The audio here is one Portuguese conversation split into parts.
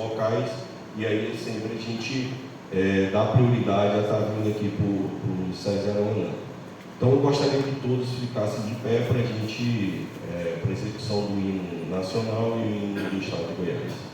locais, e aí sempre a gente dá prioridade a estar vindo aqui para o César Amanhã. Então eu gostaria que todos ficassem de pé para a gente, para a execução do hino nacional e o hino do Estado de Goiás.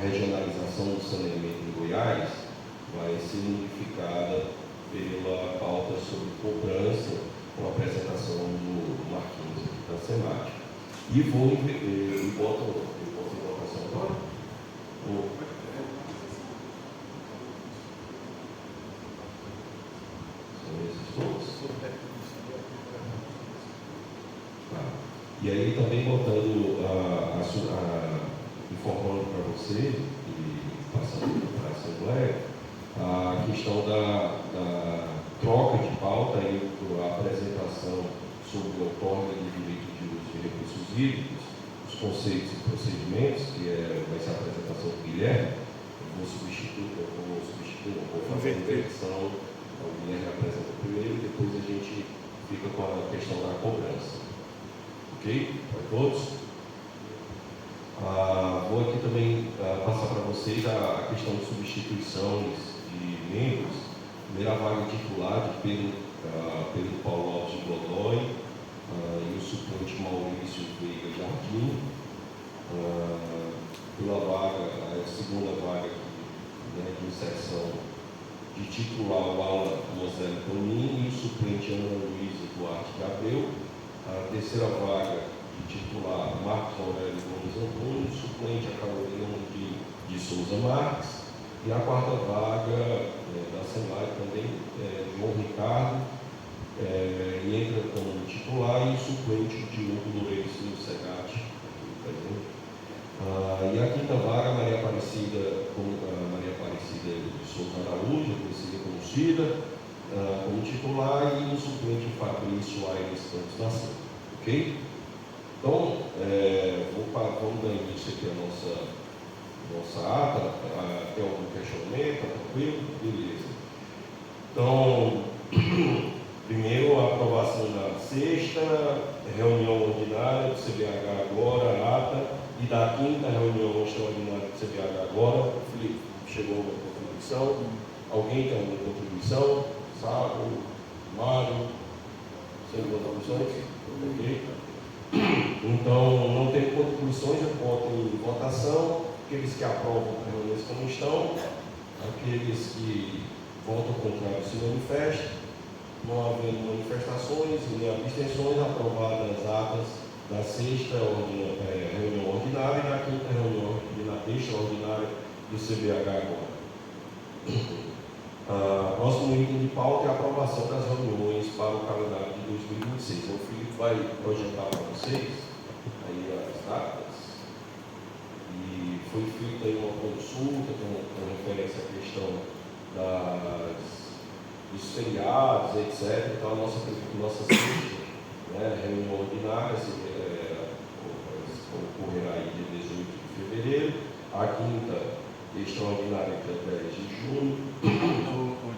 regionalização do saneamento em Goiás vai ser modificada pela pauta sobre cobrança com a apresentação do Marquinhos aqui da SEMAT. E vou em votação agora? São esses todos? E aí também botando, informando para você, e passando para a Assembleia, a questão da troca de pauta e a apresentação sobre a outorga de direito de uso de recursos hídricos, os conceitos e procedimentos, que vai ser a apresentação do Guilherme. Eu vou fazer a inversão, o Guilherme apresenta primeiro, depois a gente fica com a questão da cobrança. Ok? Para todos? Vou aqui também passar para vocês a questão de substituições de membros. Primeira vaga titular de Pedro Paulo Alves de Godoy e o suplente Maurício Veiga Jardim. Pela vaga, a segunda vaga de inserção de titular o Alan Moselle Tonin e o suplente Ana Luísa Duarte de Abreu. A terceira vaga de titular, Marcos Aurélio Gomes Antônio, suplente a Carolina de Souza Marques, e a quarta vaga da Assembleia também, João Ricardo, e entra como titular, e suplente o Diogo Lourenço Segatti, e a quinta vaga, Maria Aparecida de Souza Araújo, conhecida como Cida, como titular, e o suplente Fabrício Aires Santos da Silva. Ok? Então, vamos dar início aqui à nossa ata. Tem algum questionamento? Está tranquilo? Beleza. Então, primeiro a aprovação da sexta reunião ordinária do CBH agora, a ata, e da quinta reunião extraordinária do CBH agora. Felipe, chegou uma contribuição? Alguém tem alguma contribuição? Sábio, Mário, sem contribuições? Ok? Então, não tem contribuições, eu boto em votação. Aqueles que aprovam permanecem como estão, aqueles que votam contrário se manifestam. Não havendo manifestações e nem abstenções, aprovadas as atas da sexta reunião ordinária e da quinta reunião extraordinária do CBH agora. Próximo item de pauta é a aprovação das reuniões para o calendário de 2026. O Felipe vai projetar para vocês aí as datas. E foi feita aí uma consulta com referência à questão dos feriados, etc. Então, a nossa sexta reunião ordinária ocorrerá aí dia 18 de fevereiro. A quinta extraordinária, que é 10 de junho.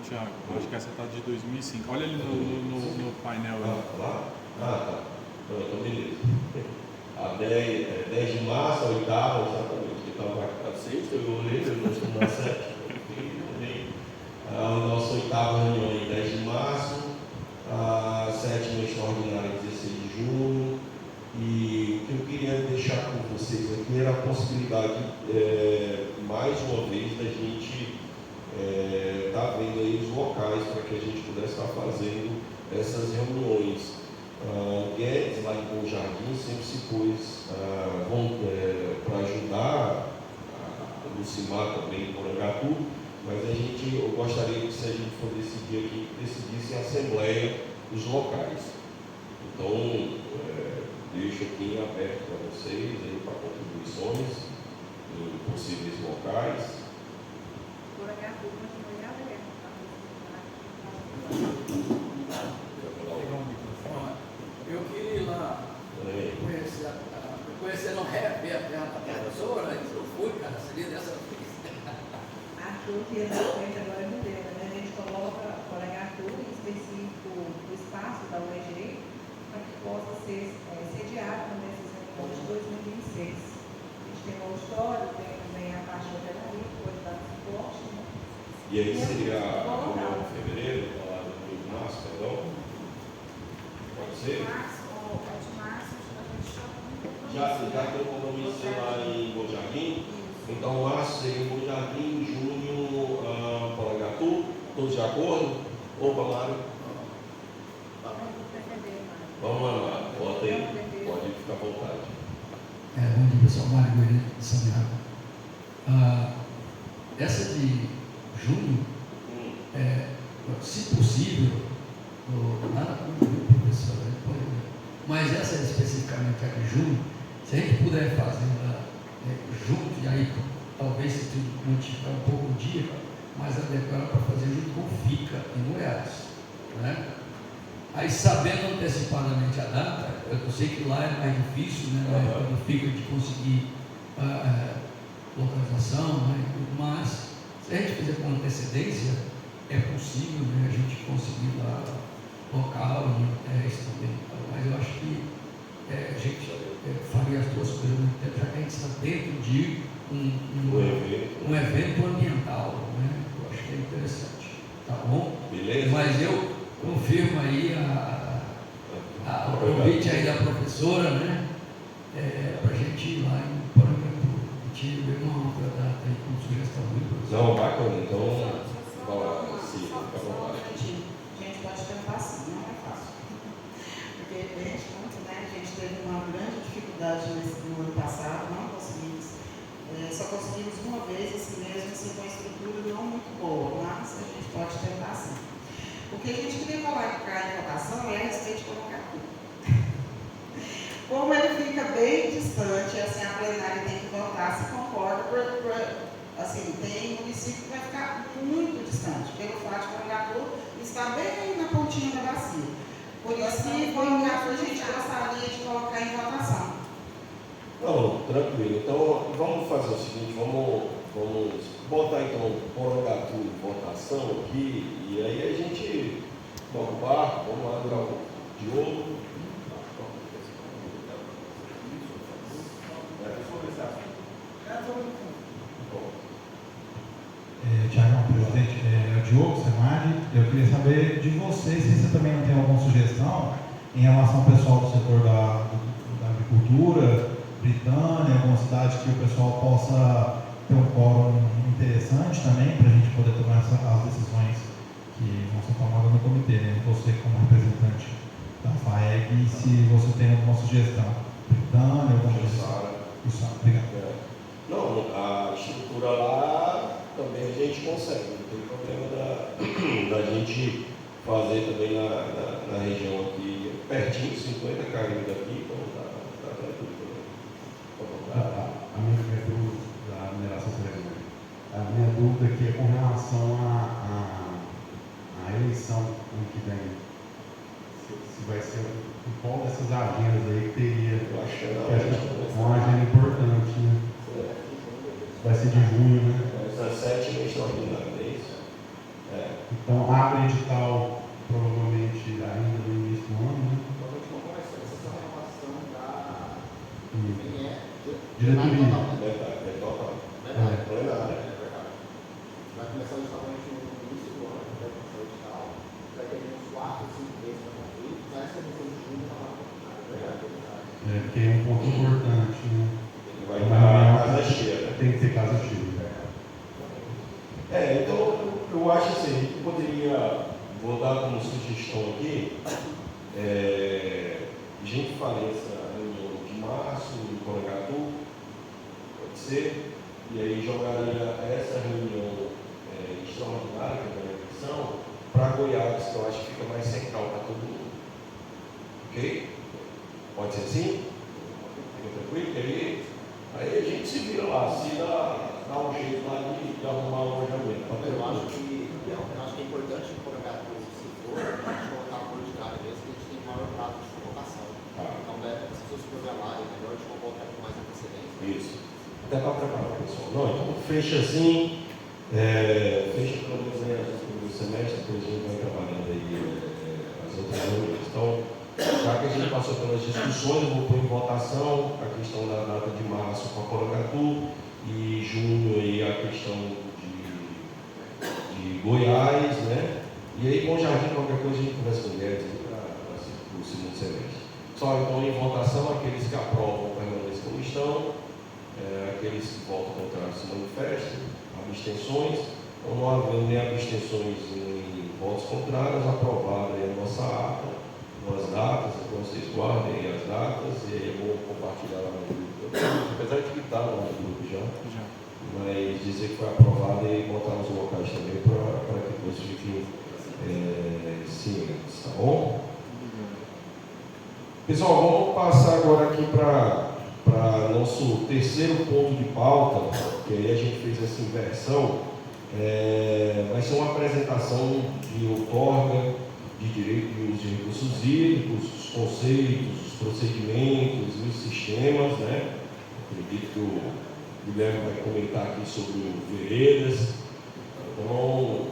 Tiago, acho que essa está de 2005. Olha ali no painel. Lá? Tá. Então, beleza. A 10 de março, a oitava, exatamente. Eu estava aqui para sexta, eu olhei, eu não estou na sétima. A nossa oitava reunião em 10 de março, a sétima extraordinária em 16 de junho. E o que eu queria deixar com vocês aqui era a possibilidade, mais uma vez, da gente estar vendo aí os locais para que a gente pudesse estar fazendo essas reuniões. O Guedes, lá em Bom Jardim, sempre se pôs para ajudar, a Lucimar também em Porangatu, mas eu gostaria que, se a gente for decidir aqui, decidisse em assembleia os locais. Então, deixo aqui em aberto para vocês, aí, para contribuições em possíveis locais. Eu queria ir lá conhecer, não rever a terra da pessoa, né? Eu fui, cara, seria dessa vez. Arthur, que exatamente agora é moderna, né? A gente coloca Arthur em específico o espaço da UEG para que possa ser sediado também essas reuniões de 2026. A gente tem uma história, tem também a parte da hotelaria, que pode dar suporte, né? E aí seria a reunião em fevereiro, lá no mês de março, perdão? Pode ser? Já tem um compromisso lá em Bom Jardim, então março de acordo? Opa, Mário. Vamos lá, bota aí. Pode ficar à vontade. Bom dia, pessoal. Mário Goiânia, de São Bernardo. Essa de junho, se possível, nada contra o professor, mas essa especificamente a de junho, se a gente puder fazer junto, e aí talvez se tudo modificar um pouco o dia, mas adequar para fazer junto com o FICA em Goiás, né? Aí, sabendo antecipadamente a data, eu sei que lá é mais difícil, né? Quando fica de conseguir localização, né? Mas se a gente fizer com antecedência, é possível, né, a gente conseguir lá local e hotéis também. Mas eu acho que a gente faria as duas coisas, né? Já que a gente está dentro de um evento ambiental, né? Eu acho que é interessante. Tá bom? Beleza? Mas eu confirmo aí o convite aí da professora, né? Para a gente ir lá em Porangabu. A gente vê uma outra data aí como sugestão. Não, bacana. Então, vai lá, sim, fica à vontade. A gente pode tentar assim, não é fácil. Porque a gente teve uma grande dificuldade no ano passado, não conseguimos. Só conseguimos uma vez, assim mesmo, assim, com uma estrutura não muito boa, mas a gente pode tentar assim. O que a gente queria colocar em votação é a respeito de Porangabu. Como ele fica bem distante, assim, a plenária tem que votar se concorda, assim, tem município que vai ficar muito distante, pelo fato de Porangabu está bem na pontinha da bacia. Por isso que Porangabu a gente gostaria de colocar em votação. Não, tranquilo. Então, vamos fazer o seguinte, vamos botar então Porangabu em votação aqui, e aí a gente toca o barco, vamos lá virar o Diogo. Tiagão, presidente, Diogo Semari, eu queria saber de vocês se você também não tem alguma sugestão em relação ao pessoal do setor da agricultura, Britânia, alguma cidade que o pessoal possa ter um quórum interessante também para a gente poder tomar as decisões que vão ser tomadas no comitê, né? Você como representante da FAEG, se você tem alguma sugestão, Britânia, alguma coisa. Obrigado. Não, a estrutura lá também a gente consegue, não tem problema da gente fazer também na região aqui, pertinho, 50 km daqui, então tá tranquilo. A minha dúvida da mineração cerebral. A minha dúvida aqui é com relação à eleição ano que vem. Se vai ser qual dessas agendas aí que teria. Eu acho que é uma agenda importante, né? Vai ser de junho, né? 17 meses extraordinário, é isso? Então abre edital provavelmente ainda no início do ano, né? Diretoria. É total. Plenária. Vai começar justamente no início do ano, vai começar o edital, vai ter uns 4 ou 5 meses para fazer, mas essa questão de junho está lá. Que é um ponto importante, né? Vai estar a casa cheia, né? Tem que ter casa cheia. Então eu acho assim, a gente poderia, vou dar como sugestão aqui, a gente faria essa reunião de março em Porangabu, pode ser, e aí jogaria essa reunião extraordinária, que é da eleição, para Goiás, que eu acho que fica mais central para todo mundo. Ok? Pode ser assim? Fica tranquilo? Aí a gente se vira lá, se dá um jeito lá de arrumar um alojamento. Eu acho que é importante colocar se for, a gente colocar um ordinário mesmo, que a gente tem maior prazo de convocação. Então, se as pessoas se programarem, é melhor a gente convocar com mais antecedência. Isso. Até para preparar o pessoal. Não, então fecha assim, fecha pelo menos o primeiro semestre, depois a gente vai trabalhando aí as outras reuniões. Então, já que a gente passou pelas discussões, eu vou pôr em votação a questão da data de março com a Porangabu e junho aí a questão de Goiás, né? E aí, Bom Jardim, qualquer coisa a gente conversa com o Guedes para o segundo semestre. Só então em votação, aqueles que aprovam permanecem como estão, aqueles que votam contrário se manifestam, abstenções, Então, não havendo nem abstenções nem votos contrários, aprovada aí a nossa ata, com as datas, então vocês guardem aí as datas, e aí eu vou compartilhar lá no grupo. Apesar de que está lá no grupo já, mas dizer que foi aprovada e botar nos locais também para que todos fiquem cientes, tá bom? Pessoal, vamos passar agora aqui para nosso terceiro ponto de pauta, que aí a gente fez essa inversão. Vai ser uma apresentação de outorga de direito de uso de recursos hídricos, os conceitos, os procedimentos e os sistemas, né? Acredito que o Guilherme vai comentar aqui sobre o veredas. Então,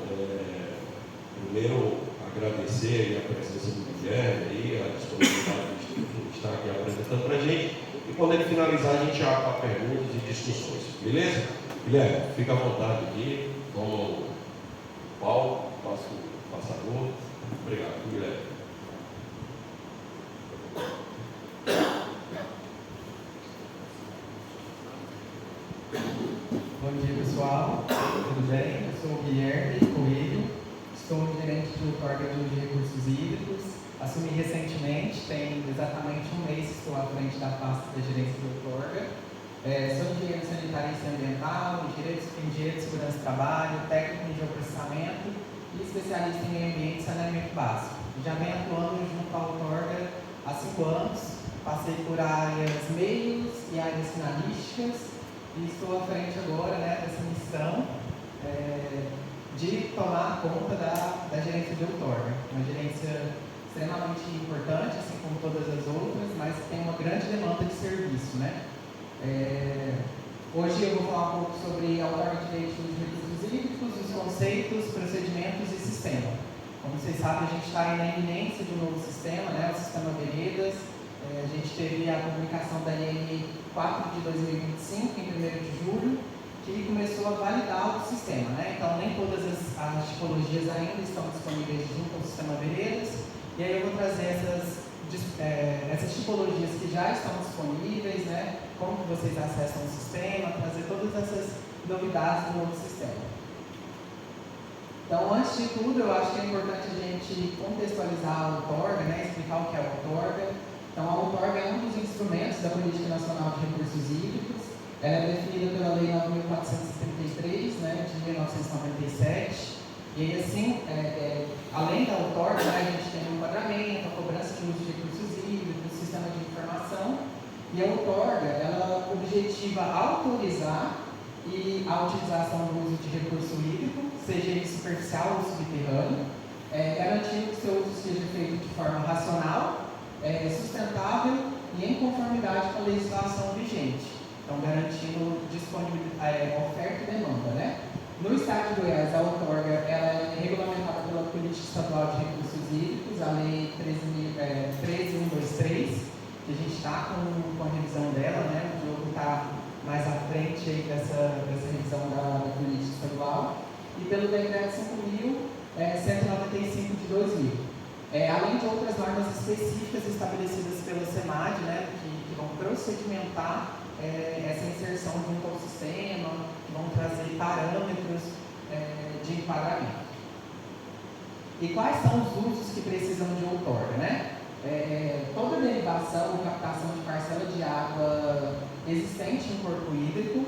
primeiro agradecer a presença do Guilherme aí, a disponibilidade de estar aqui apresentando para a gente. E quando ele finalizar, a gente abre para perguntas e discussões. Beleza? Guilherme, fica à vontade aqui. Toma o palco, passa o passador. Obrigado, Guilherme. Bom dia, pessoal. Tudo bem? Eu sou o Guilherme Coelho, sou gerente de outorga de uso de recursos hídricos. Assumi recentemente, tem exatamente um mês que estou à frente da pasta da gerência de outorga. Sou engenheiro sanitarista e ambiental, engenheiro de segurança do trabalho, técnico em geoprocessamento e especialista em meio ambiente e saneamento básico. Já venho atuando junto à outorga há 5 anos, passei por áreas meios e áreas finalísticas e estou à frente agora, né, dessa missão de tomar conta da gerência de outorga. Uma gerência extremamente importante, assim como todas as outras, mas tem uma grande demanda de serviço, né? Hoje eu vou falar um pouco sobre a outorga de direito de recursos hídricos, os conceitos, procedimentos e sistema. Como vocês sabem, a gente está aí na iminência de um novo sistema, né, o sistema Veredas. A gente teve a publicação da IN 4 de 2025, em 1º de julho, que começou a validar o sistema, né? Então, nem todas as tipologias ainda estão disponíveis junto ao sistema Veredas. E aí eu vou trazer essas tipologias que já estão disponíveis, né? Como que vocês acessam o sistema, trazer todas essas novidades do novo sistema. Então, antes de tudo, eu acho que é importante a gente contextualizar a outorga, né? Explicar o que é a outorga. Então, a outorga é um dos instrumentos da Política Nacional de Recursos Hídricos. Ela é definida pela Lei 9.473, né, de 1997. E aí, assim, além da outorga, né, a gente tem o enquadramento, a cobrança de uso de recursos hídricos, o sistema de informação. E a outorga, ela objetiva autorizar a utilização do uso de recurso hídrico, seja ele superficial ou subterrâneo, garantindo que seu uso seja feito de forma racional, sustentável e em conformidade com a legislação vigente. Então, garantindo disponibilidade, oferta e demanda, né? No estado de Goiás, a outorga ela é regulamentada pela Política Estadual de Recursos Hídricos, a Lei 13.123, que a gente está com a revisão dela, né? O Diogo está mais à frente aí dessa revisão da Política Estadual, e pelo Decreto 5.195 de 2000. Além de outras normas específicas estabelecidas pela SEMAD, né? Que vão procedimentar essa inserção junto ao sistema, vão trazer parâmetros de enquadramento. E quais são os usos que precisam de outorga, né? Toda derivação ou captação de parcela de água existente em corpo hídrico,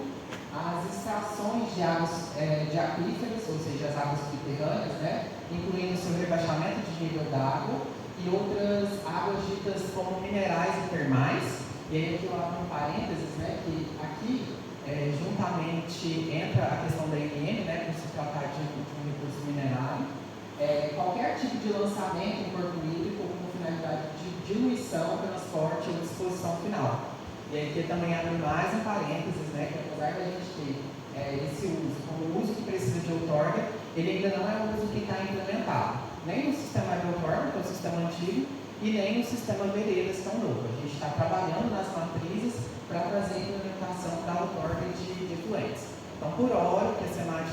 as extrações de águas de aquíferos, ou seja, as águas subterrâneas, né? Incluindo o seu rebaixamento de nível d'água e outras águas ditas como minerais e termais. E aí aqui eu abro um parênteses, né, que aqui, juntamente, entra a questão da INM, né, por se tratar de um recurso minerário, qualquer tipo de lançamento em corpo hídrico com finalidade de diluição, transporte ou disposição final. E aí aqui também abre mais um parênteses, né, que apesar da gente ter esse uso como uso que precisa de outorga, ele ainda não é um uso que está implementado, nem no sistema de outorga, que é o sistema antigo, e nem no sistema Veredas tão novo. A gente está trabalhando nas matrizes para trazer a implementação da outorga de efluentes. Então, por hora, o que a SEMAD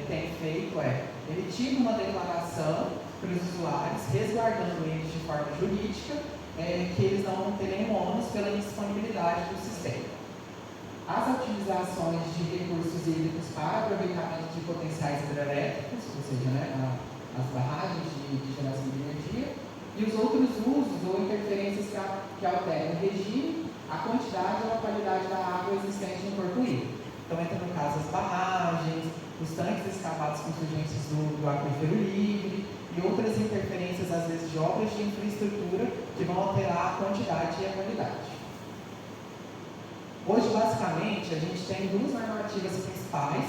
tem feito é emitir uma declaração para os usuários, resguardando eles de forma jurídica, que eles não vão ter nenhum ônus pela indisponibilidade do sistema. As utilizações de recursos hídricos para aproveitamento de potenciais hidrelétricos, ou seja, né, as barragens de geração de energia, e os outros usos ou interferências que alteram o regime, a quantidade ou a qualidade da água existente no corpo hídrico. Então, entra no caso as barragens, os tanques escavados com surgências do aquífero livre e outras interferências, às vezes, de obras de infraestrutura que vão alterar a quantidade e a qualidade. Hoje, basicamente, a gente tem duas normativas principais.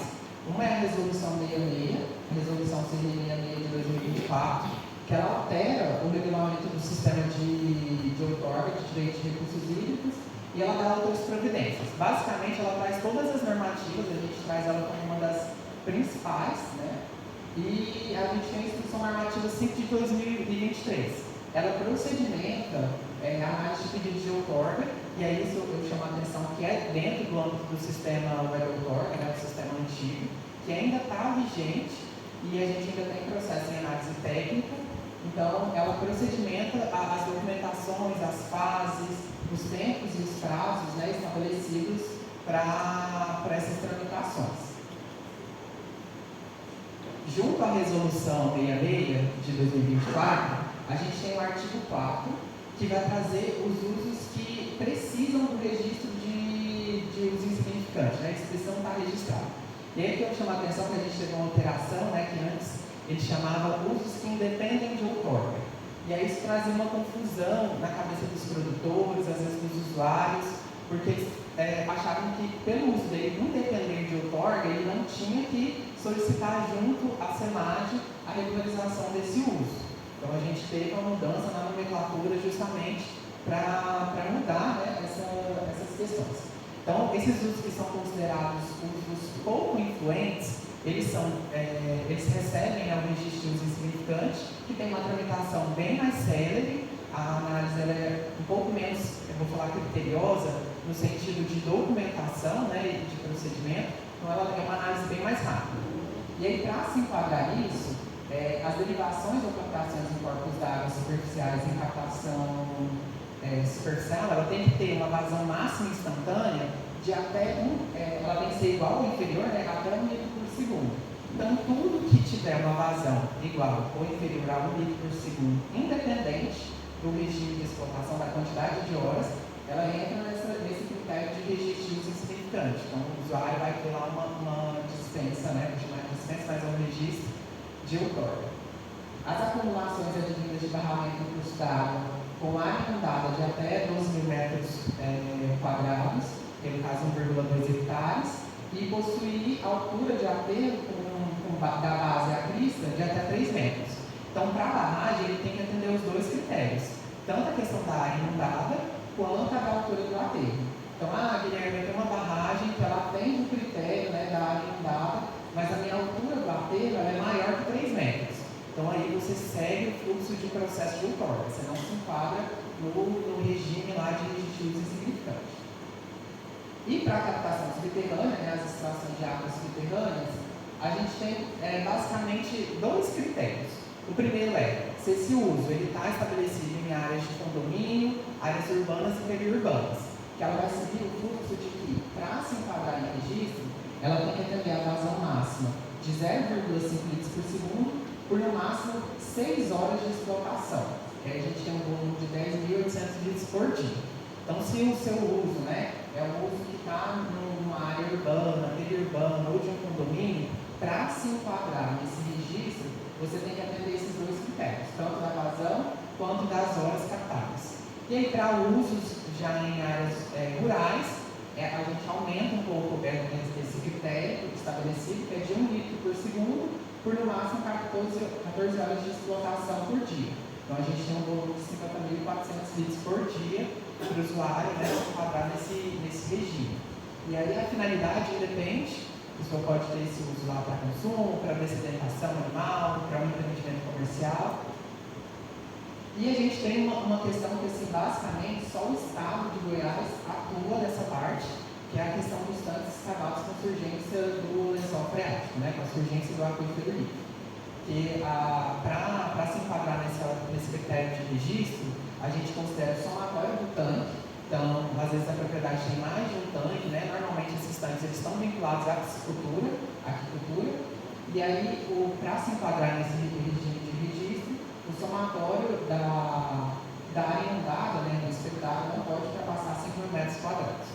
Uma é a Resolução 66, a Resolução 666 de 2024, que ela altera o regulamento do sistema de outorga de direito de recursos hídricos e ela dá outras providências. Basicamente, ela traz todas as normativas, a gente traz ela como uma das principais, né? E a gente tem a Instrução Normativa 5 de 2023. Ela procedimenta a análise de pedido de outorga, e aí isso eu chamo a atenção que é dentro do âmbito do sistema web outorga, né, do sistema antigo, que ainda está vigente, e a gente ainda tem processo em análise técnica. Então, ela procedimenta as documentações, as fases, os tempos e os prazos, né, estabelecidos para essas tramitações. Junto à Resolução 66 de 2024, a gente tem o artigo 4, que vai trazer os usos que precisam do registro de uso insignificante, né? A inscrição está registrada. E aí que eu chamo a atenção que a gente teve uma alteração, né, que antes ele chamava usos que independem de outorga. E aí isso trazia uma confusão na cabeça dos produtores, às vezes dos usuários, porque eles achavam que pelo uso dele independente de outorga, ele não tinha que solicitar junto à SEMAD a regularização desse uso. Então a gente teve uma mudança na nomenclatura justamente para mudar, né, essas questões. Então, esses usos que são considerados usos pouco influentes, eles recebem o registro de uso insignificante, que tem uma tramitação bem mais célere, a análise ela é um pouco menos, eu vou falar criteriosa, no sentido de documentação, né, e de procedimento, então ela tem uma análise bem mais rápida. E aí, para se enquadrar isso, as derivações ou captações em corpos d'água superficiais em captação superficial, ela tem que ter uma vazão máxima instantânea de até ela tem que ser igual ou inferior, né, até 1 litro por segundo. Então, tudo que tiver uma vazão igual ou inferior a 1 litro por segundo, independente do regime de explotação da quantidade de horas, ela entra nesse critério de registro de uso insignificante. Então, o usuário vai ter lá uma dispensa, né, vou chamar de dispensa, mas é um registro de outorga. As acumulações advindas de barramento do curso d'água com área inundada de até 12 mil metros quadrados, que no caso 1,2 hectares, e possuir altura de aterro da base à crista de até 3 metros. Então, para a barragem, ele tem que atender os dois critérios, tanto a questão da área inundada, quanto a da altura do aterro. Então, Guilherme, tem uma barragem que ela atende o critério, né, da área inundada, mas a minha altura do aterro ela é maior que 3 metros. Então, aí você segue o fluxo de processo de outorga, você não se enquadra no regime lá de registro de uso insignificante. E para a captação subterrânea, né, as extrações de águas subterrâneas, a gente tem basicamente dois critérios. O primeiro é se esse uso está estabelecido em áreas de condomínio, áreas urbanas e periurbanas, que ela vai seguir o fluxo de que, para se enquadrar em registro, ela tem que atender a vazão máxima de 0,5 litros por segundo por no máximo 6 horas de explotação. E aí a gente tem um volume de 10.800 litros por dia. Então, se o seu uso, né, é um uso que está numa área urbana, periurbana ou de um condomínio, para se enquadrar nesse registro, você tem que atender esses dois critérios, tanto da vazão quanto das horas captadas. E aí, para usos já em áreas rurais, a gente aumenta um pouco esse critério estabelecido, que é de 1 litro por segundo, por no máximo 14 horas de explotação por dia. Então, a gente tem um volume de 50.400 litros por dia para o usuário, né, se enquadrar nesse regime. E aí, a finalidade independe. A pessoa pode ter esse uso lá para consumo, para dessedentação animal, para um empreendimento comercial. E a gente tem uma questão que, assim, basicamente, só o estado de Goiás atua nessa parte, que é a questão dos tanques escavados com surgência do lençol freático, né, com a surgência do aquífero livre. E para se enquadrar nesse critério de registro, a gente considera o somatório do tanque Então, às vezes a propriedade tem mais de um tanque, né? Normalmente esses tanques eles estão vinculados à piscicultura, à aquicultura, e aí, para se enquadrar nesse regime de registro, o somatório da área inundada, né, do espectado, não pode ultrapassar 5.000 metros quadrados.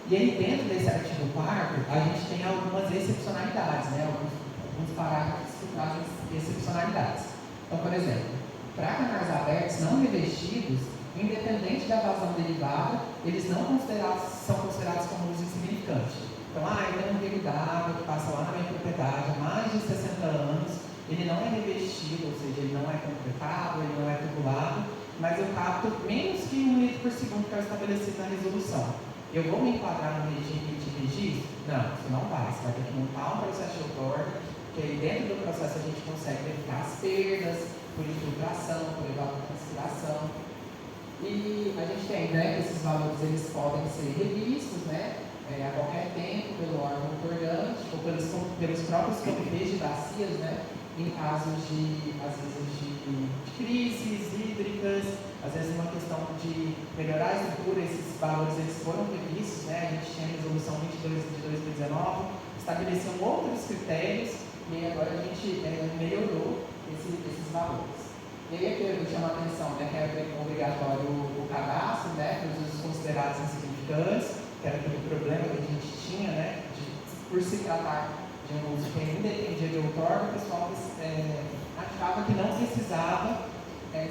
E aí, dentro desse artigo 4º, a gente tem algumas excepcionalidades, né? Alguns parágrafos que trazem excepcionalidades. Então, por exemplo, para canais abertos não revestidos, independente da vazão derivada, eles não são considerados como uso insignificante. Então, ele tem um rio d'água que passa lá na minha propriedade há mais de 60 anos, ele não é revestido, ou seja, ele não é concretado, ele não é tubulado, mas eu capto menos que 1 litro por segundo que é estabelecido na resolução. Eu vou me enquadrar no regime de registro? Não, isso não vai. Você vai ter que montar um processo de outorga, que aí dentro do processo a gente consegue verificar as perdas por infiltração, por evapotranspiração. E a gente tem, né, que esses valores eles podem ser revistos, né, a qualquer tempo pelo órgão outorgante ou pelos próprios comitês de bacias, né, em casos de, às vezes, de crises hídricas, às vezes uma questão de melhorar a estrutura, esses valores eles foram revistos, né, a gente tinha a resolução 22 de 2019, estabeleciam outros critérios e agora a gente melhorou esses valores. E aí aqui eu chamo a atenção, né, que é obrigatório o cadastro, né, para os usos considerados insignificantes, que era aquele problema que a gente tinha, né, por se tratar de um uso que ainda dependia de outorga, o pessoal achava que não precisava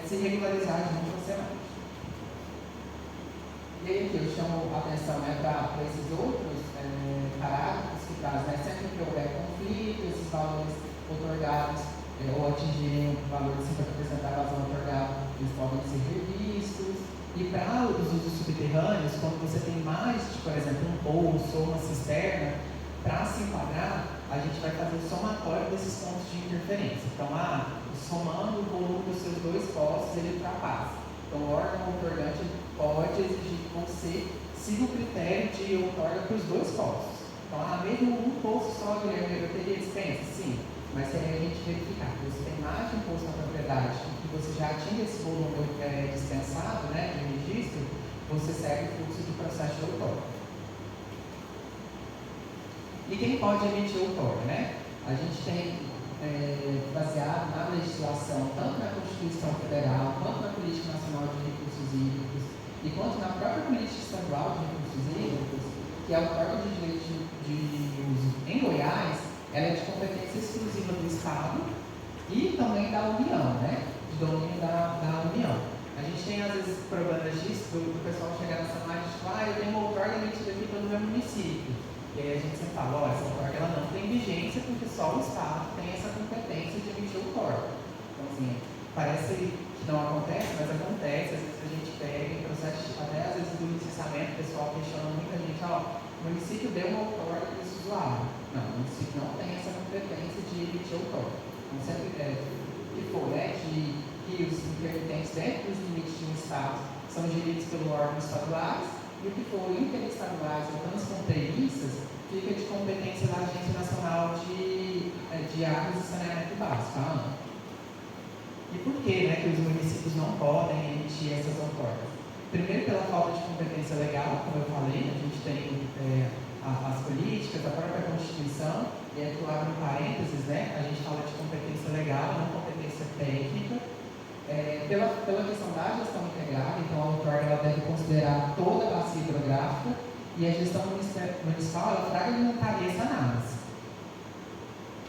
se regularizar junto ao Senado. E aí aqui eu chamo a atenção, né, para esses outros parágrafos que trazem, né, sempre que houver conflito, esses valores outorgados ou atingirem o valor de 50% da vazão outorgada, eles podem ser revistos. E para os usos subterrâneos, quando você tem mais, por exemplo, um poço ou uma cisterna, para se enquadrar, a gente vai fazer o somatório desses pontos de interferência. Então, somando o volume dos seus 2 poços, ele ultrapassa. Então, o órgão outorgante pode exigir que você siga o critério de outorga para os 2 poços. Então, mesmo um poço só, Guilherme, eu teria dispensa? Sim. Mas se a gente verificar que você tem mais de um poço na propriedade e que você já atinge esse volume dispensado, né, de registro, você segue o fluxo do processo de outorga. E quem pode emitir outorga, né? A gente tem, baseado na legislação, tanto na Constituição Federal, quanto na Política Nacional de Recursos Hídricos, e quanto na própria Política Estadual de Recursos Hídricos, que a outorga de direito de uso em Goiás, ela é de competência exclusiva do Estado e também da União, né? De domínio da União. A gente tem, às vezes, problemas disso, do pessoal chegar nessa margem e falar, eu tenho uma outorga emitida aqui pelo meu município. E aí a gente sempre fala, olha, essa outorga ela não tem vigência porque só o Estado tem essa competência de emitir outorga. Então, assim, parece que não acontece, mas acontece. Às vezes a gente pega em processo, até às vezes do licenciamento, o pessoal questiona muita gente, o município deu uma outorga para esse usuário. Não, o município não tem essa competência de emitir outorga. Então, sempre que for, né, de rios intermitentes dentro dos limites de um estado são geridos pelo órgão estaduais e o que for interestaduais ou transfronteiriças fica de competência da Agência Nacional de Águas e Saneamento Básico, a ANA. E por que, né, que os municípios não podem emitir essas outorgas? Primeiro, pela falta de competência legal, como eu falei, a gente tem as políticas, a própria Constituição, e aqui eu abro um parênteses, né? A gente fala de competência legal, não competência técnica. Pela questão da gestão integrada, então a outorga ela deve considerar toda a bacia hidrográfica e a gestão municipal ela fragmentaria essa análise.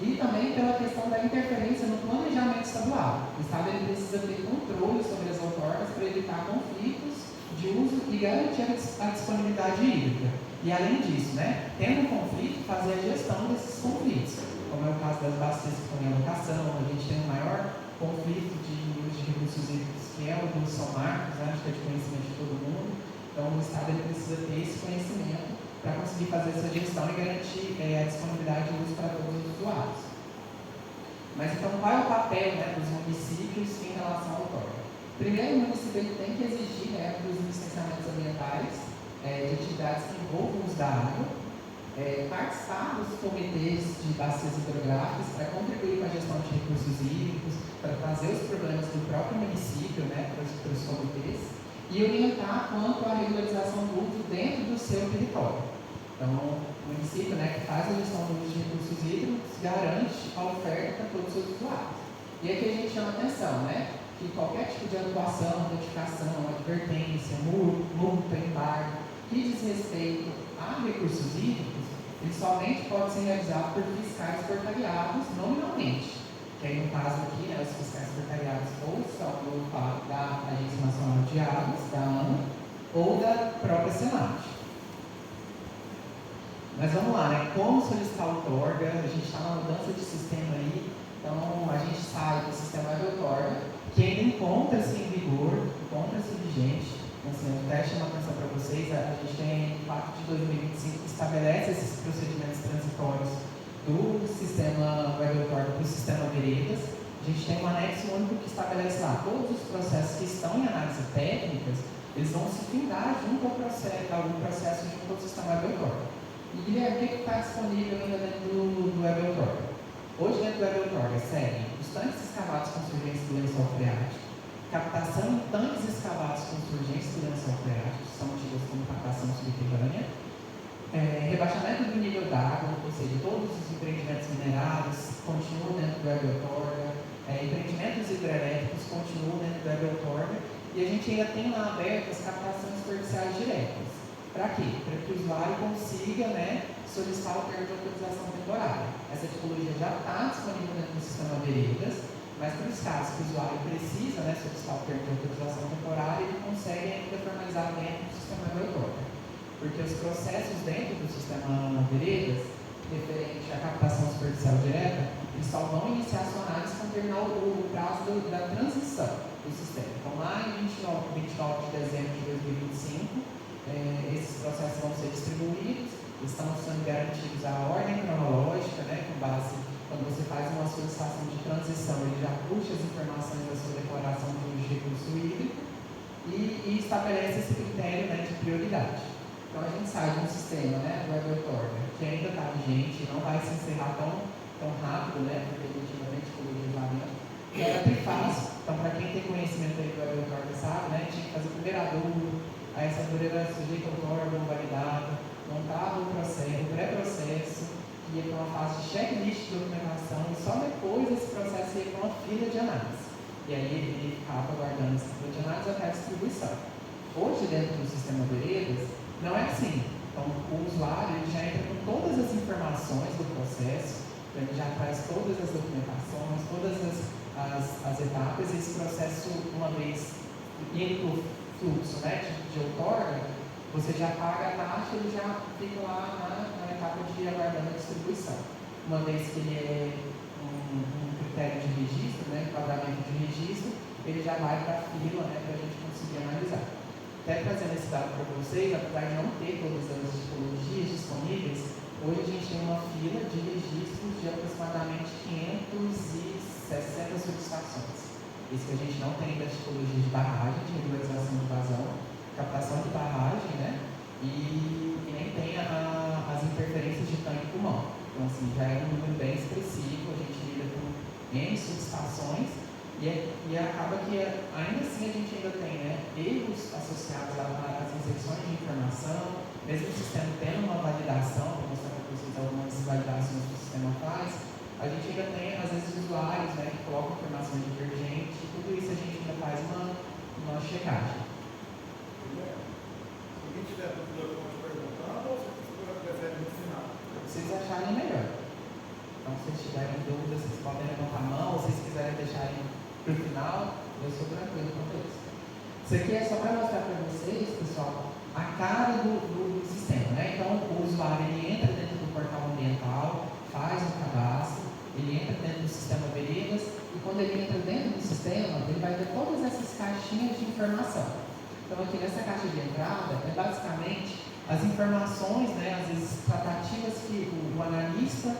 E também pela questão da interferência no planejamento estadual. O Estado ele precisa ter controle sobre as outorgas para evitar conflitos de uso e garantir a disponibilidade hídrica. E além disso, né, tendo um conflito, fazer a gestão desses conflitos. Como é o caso das bacias que estão em alocação, a gente tem um maior conflito de uso de recursos hídricos, que é o do São Marcos, né, acho que é de conhecimento de todo mundo. Então o Estado ele precisa ter esse conhecimento para conseguir fazer essa gestão e garantir a disponibilidade de uso para todos os usuários. Mas então qual é o papel, né, dos municípios em relação à outorga? Primeiro, o município ele tem que exigir, né, para os licenciamentos ambientais de atividades que envolvam o uso da água. participar dos comitês de bacias hidrográficas para contribuir com a gestão de recursos hídricos, para trazer os problemas do próprio município, né, para os comitês, e orientar quanto à regularização do uso dentro do seu território. Então, o município, né, que faz a gestão do uso de recursos hídricos garante a oferta para todos os seus usuários. E aqui a gente chama atenção, né, que qualquer tipo de atuação, notificação, advertência, multa, embargo, que diz respeito a recursos hídricos, ele somente pode ser realizado por fiscais portariados nominalmente, que aí no caso aqui, né, os fiscais portariados ou são da Agência Nacional de Águas, da ANA, ou da própria Senat. Mas vamos lá, né? Como solicitar outorga? A gente está na mudança de sistema aí, então a gente sai do sistema de outorga, que ainda encontra-se em vigor, encontra-se vigente. Assim, eu até chamo a atenção para vocês, a gente tem o Pacto de 2025 que estabelece esses procedimentos transitórios do sistema web outorga para o sistema veredas. A gente tem um anexo único que estabelece lá todos os processos que estão em análise técnicas, eles vão se findar junto ao processo junto ao sistema web outorga. E Guilherme, o que está disponível ainda dentro do web outorga? Hoje dentro do web outorga seguem os tanques escavados com surgência do lençol freático, captação em tanques escavados com surgência do lençol freático, são tidas como captação subterrânea, rebaixamento do nível d'água, ou seja, todos os empreendimentos minerados continuam dentro do web outorga, empreendimentos hidrelétricos continuam dentro do web outorga, e a gente ainda tem lá aberto as captações superficiais diretas. Para quê? Para que o usuário consiga, né, solicitar o termo de autorização temporária. Essa tipologia já está disponível dentro do sistema veredas, mas para os casos que o usuário precisa, né, solicitar o termo de autorização temporária, ele consegue ainda formalizar dentro do sistema web outorga. Porque os processos dentro do sistema veredas, referente à captação superficial direta, eles só vão iniciar sua análise quando terminar o prazo da transição do sistema. Então, lá em 29 de dezembro de 2025, esses processos vão ser distribuídos, estão sendo garantidos a ordem cronológica, né, com base, quando você faz uma solicitação de transição, ele já puxa as informações da sua declaração de uso de recurso hídrico e estabelece esse critério, né, de prioridade. Então, a gente sai de um sistema, né, do web outorga, que ainda está vigente, não vai se encerrar tão rápido, né, porque a gente ainda tem tipologias lá dentro. E era trifásico. Então, para quem tem conhecimento aí do web outorga sabe, né, tinha que fazer o primeiro adubo, aí essa adubo era sujeita a outorga ou validada, montava o pré-processo, ia para uma fase de checklist de documentação, e só depois esse processo ia para uma fila de análise. E aí ele ficava aguardando essa fila de análise até a distribuição. Hoje, dentro do sistema veredas, não é assim. Então, o usuário ele já entra com todas as informações do processo, então ele já traz todas as documentações, todas as etapas, e esse processo, uma vez indo para o fluxo, né, de outorga, você já paga a taxa e ele já fica lá na etapa de aguardando a distribuição. Uma vez que ele é um critério de registro, né, enquadramento de registro, ele já vai para a fila, né, para a gente conseguir analisar. Até trazendo esse dado para vocês, apesar de não ter todas as tipologias disponíveis, hoje a gente tem uma fila de registros de aproximadamente 560 solicitações. Isso que a gente não tem da tipologia de barragem, de regularização de vazão, captação de barragem, né? E nem tem as interferências de tanque pulmão. Então, assim, já é um número bem expressivo, a gente lida com N solicitações e acaba que, ainda assim, a gente ainda tem, né, erros associados às inserções de informação, mesmo o sistema tendo uma validação, vou mostrar para vocês algumas validações que o sistema faz, a gente ainda tem, às vezes, usuários, né, que colocam informação divergente, e tudo isso a gente ainda faz uma checagem. Se alguém tiver dúvida, eu vou te perguntando, ou você prefere no final? Vocês acharem melhor. Então, se vocês tiverem dúvidas, vocês podem levantar a mão, ou se vocês quiserem deixarem para o final, eu sou tranquilo quanto a isso. Isso aqui é só para mostrar para vocês, pessoal, a cara do sistema, né? Então, o usuário ele entra dentro do portal ambiental, faz o cadastro, ele entra dentro do sistema veredas, e quando ele entra dentro do sistema, ele vai ter todas essas caixinhas de informação. Então, aqui nessa caixa de entrada, é basicamente as informações, né, às vezes tratativas que o analista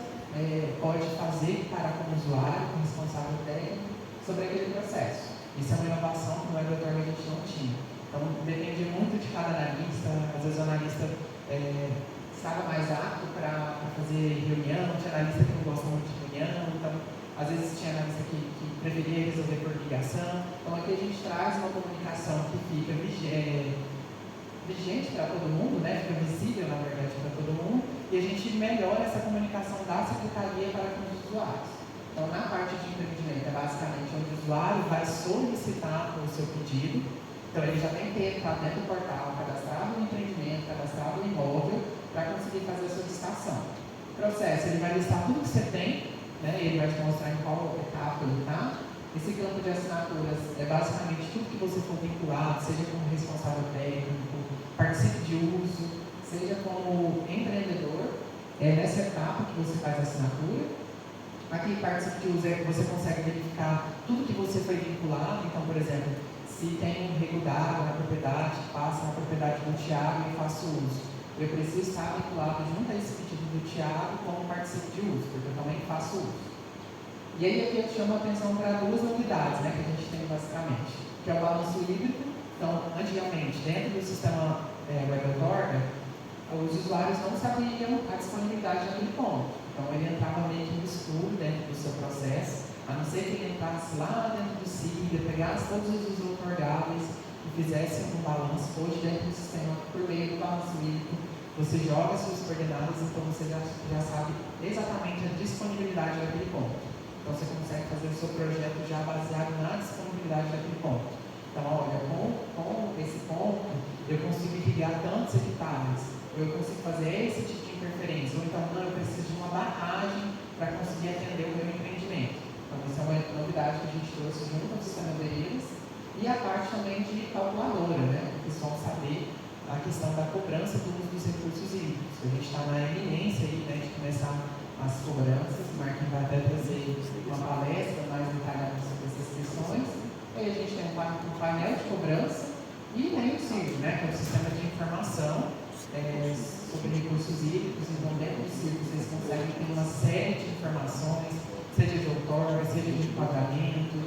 pode fazer para como usuário, como responsável técnico, sobre aquele processo. Isso é uma inovação que no web outorga a gente não tinha. Então, depende muito de cada analista. Às vezes o analista estava mais apto para analista que não gosta muito de reunião, então, às vezes tinha analista que preferia resolver por ligação. Então, aqui a gente traz uma comunicação que fica vigente para todo mundo, né? Fica visível, na verdade, para todo mundo, e a gente melhora essa comunicação da secretaria para com os usuários. Então, na parte de empreendimento, é basicamente onde o usuário vai solicitar o seu pedido. Então, ele já tem que ter entrado dentro do portal, cadastrado o empreendimento, cadastrado o imóvel, para conseguir fazer a solicitação. O processo, ele vai listar tudo que você tem, né? Ele vai te mostrar em qual etapa ele está. Esse campo de assinaturas é basicamente tudo que você for vinculado, seja como responsável técnico, participe de uso, seja como empreendedor, é nessa etapa que você faz a assinatura. Aqui, participe de uso é que você consegue verificar tudo que você foi vinculado. Então, por exemplo, se tem um rego d'água na propriedade, passa na propriedade do Tiago e faço uso. Eu preciso estar vinculado junto a esse pedido do Tiago como participe de uso, porque eu também faço uso. E aí aqui eu chamo a atenção para duas novidades, né, que a gente tem basicamente, que é o balanço hídrico. Então, antigamente, dentro do sistema Web Outorga, os usuários não sabiam a disponibilidade daquele ponto. Então, ele entrava meio que no escuro dentro do seu processo, a não ser que ele entrasse lá dentro do SIGA, pegasse todos os usos outorgáveis e fizesse um balanço. Hoje, dentro do sistema, por meio do balanço hídrico, você joga as suas coordenadas, então você já sabe exatamente a disponibilidade daquele ponto. Então, você consegue fazer o seu projeto já baseado na disponibilidade daquele ponto. Então, olha, com esse ponto, eu consigo irrigar tantos hectares, eu consigo fazer esse tipo de interferência, ou então, não, eu preciso de uma barragem para conseguir atender o meu empreendimento. Então, isso é uma novidade que a gente trouxe junto ao sistema deles, e a parte também de calculadora, né? Porque vocês vão saber a questão da cobrança do uso dos recursos hídricos. A gente está na eminência aí, né, de começar as cobranças. O Marquinhos vai até trazer uma palestra mais detalhada sobre essas questões. Aí a gente tem um painel de cobrança e tem o CIRG, né, que é o Sistema de Informação sobre Recursos Hídricos. Então, dentro do CIRG, vocês conseguem ter uma série de informações, seja de outorga, seja de enquadramento.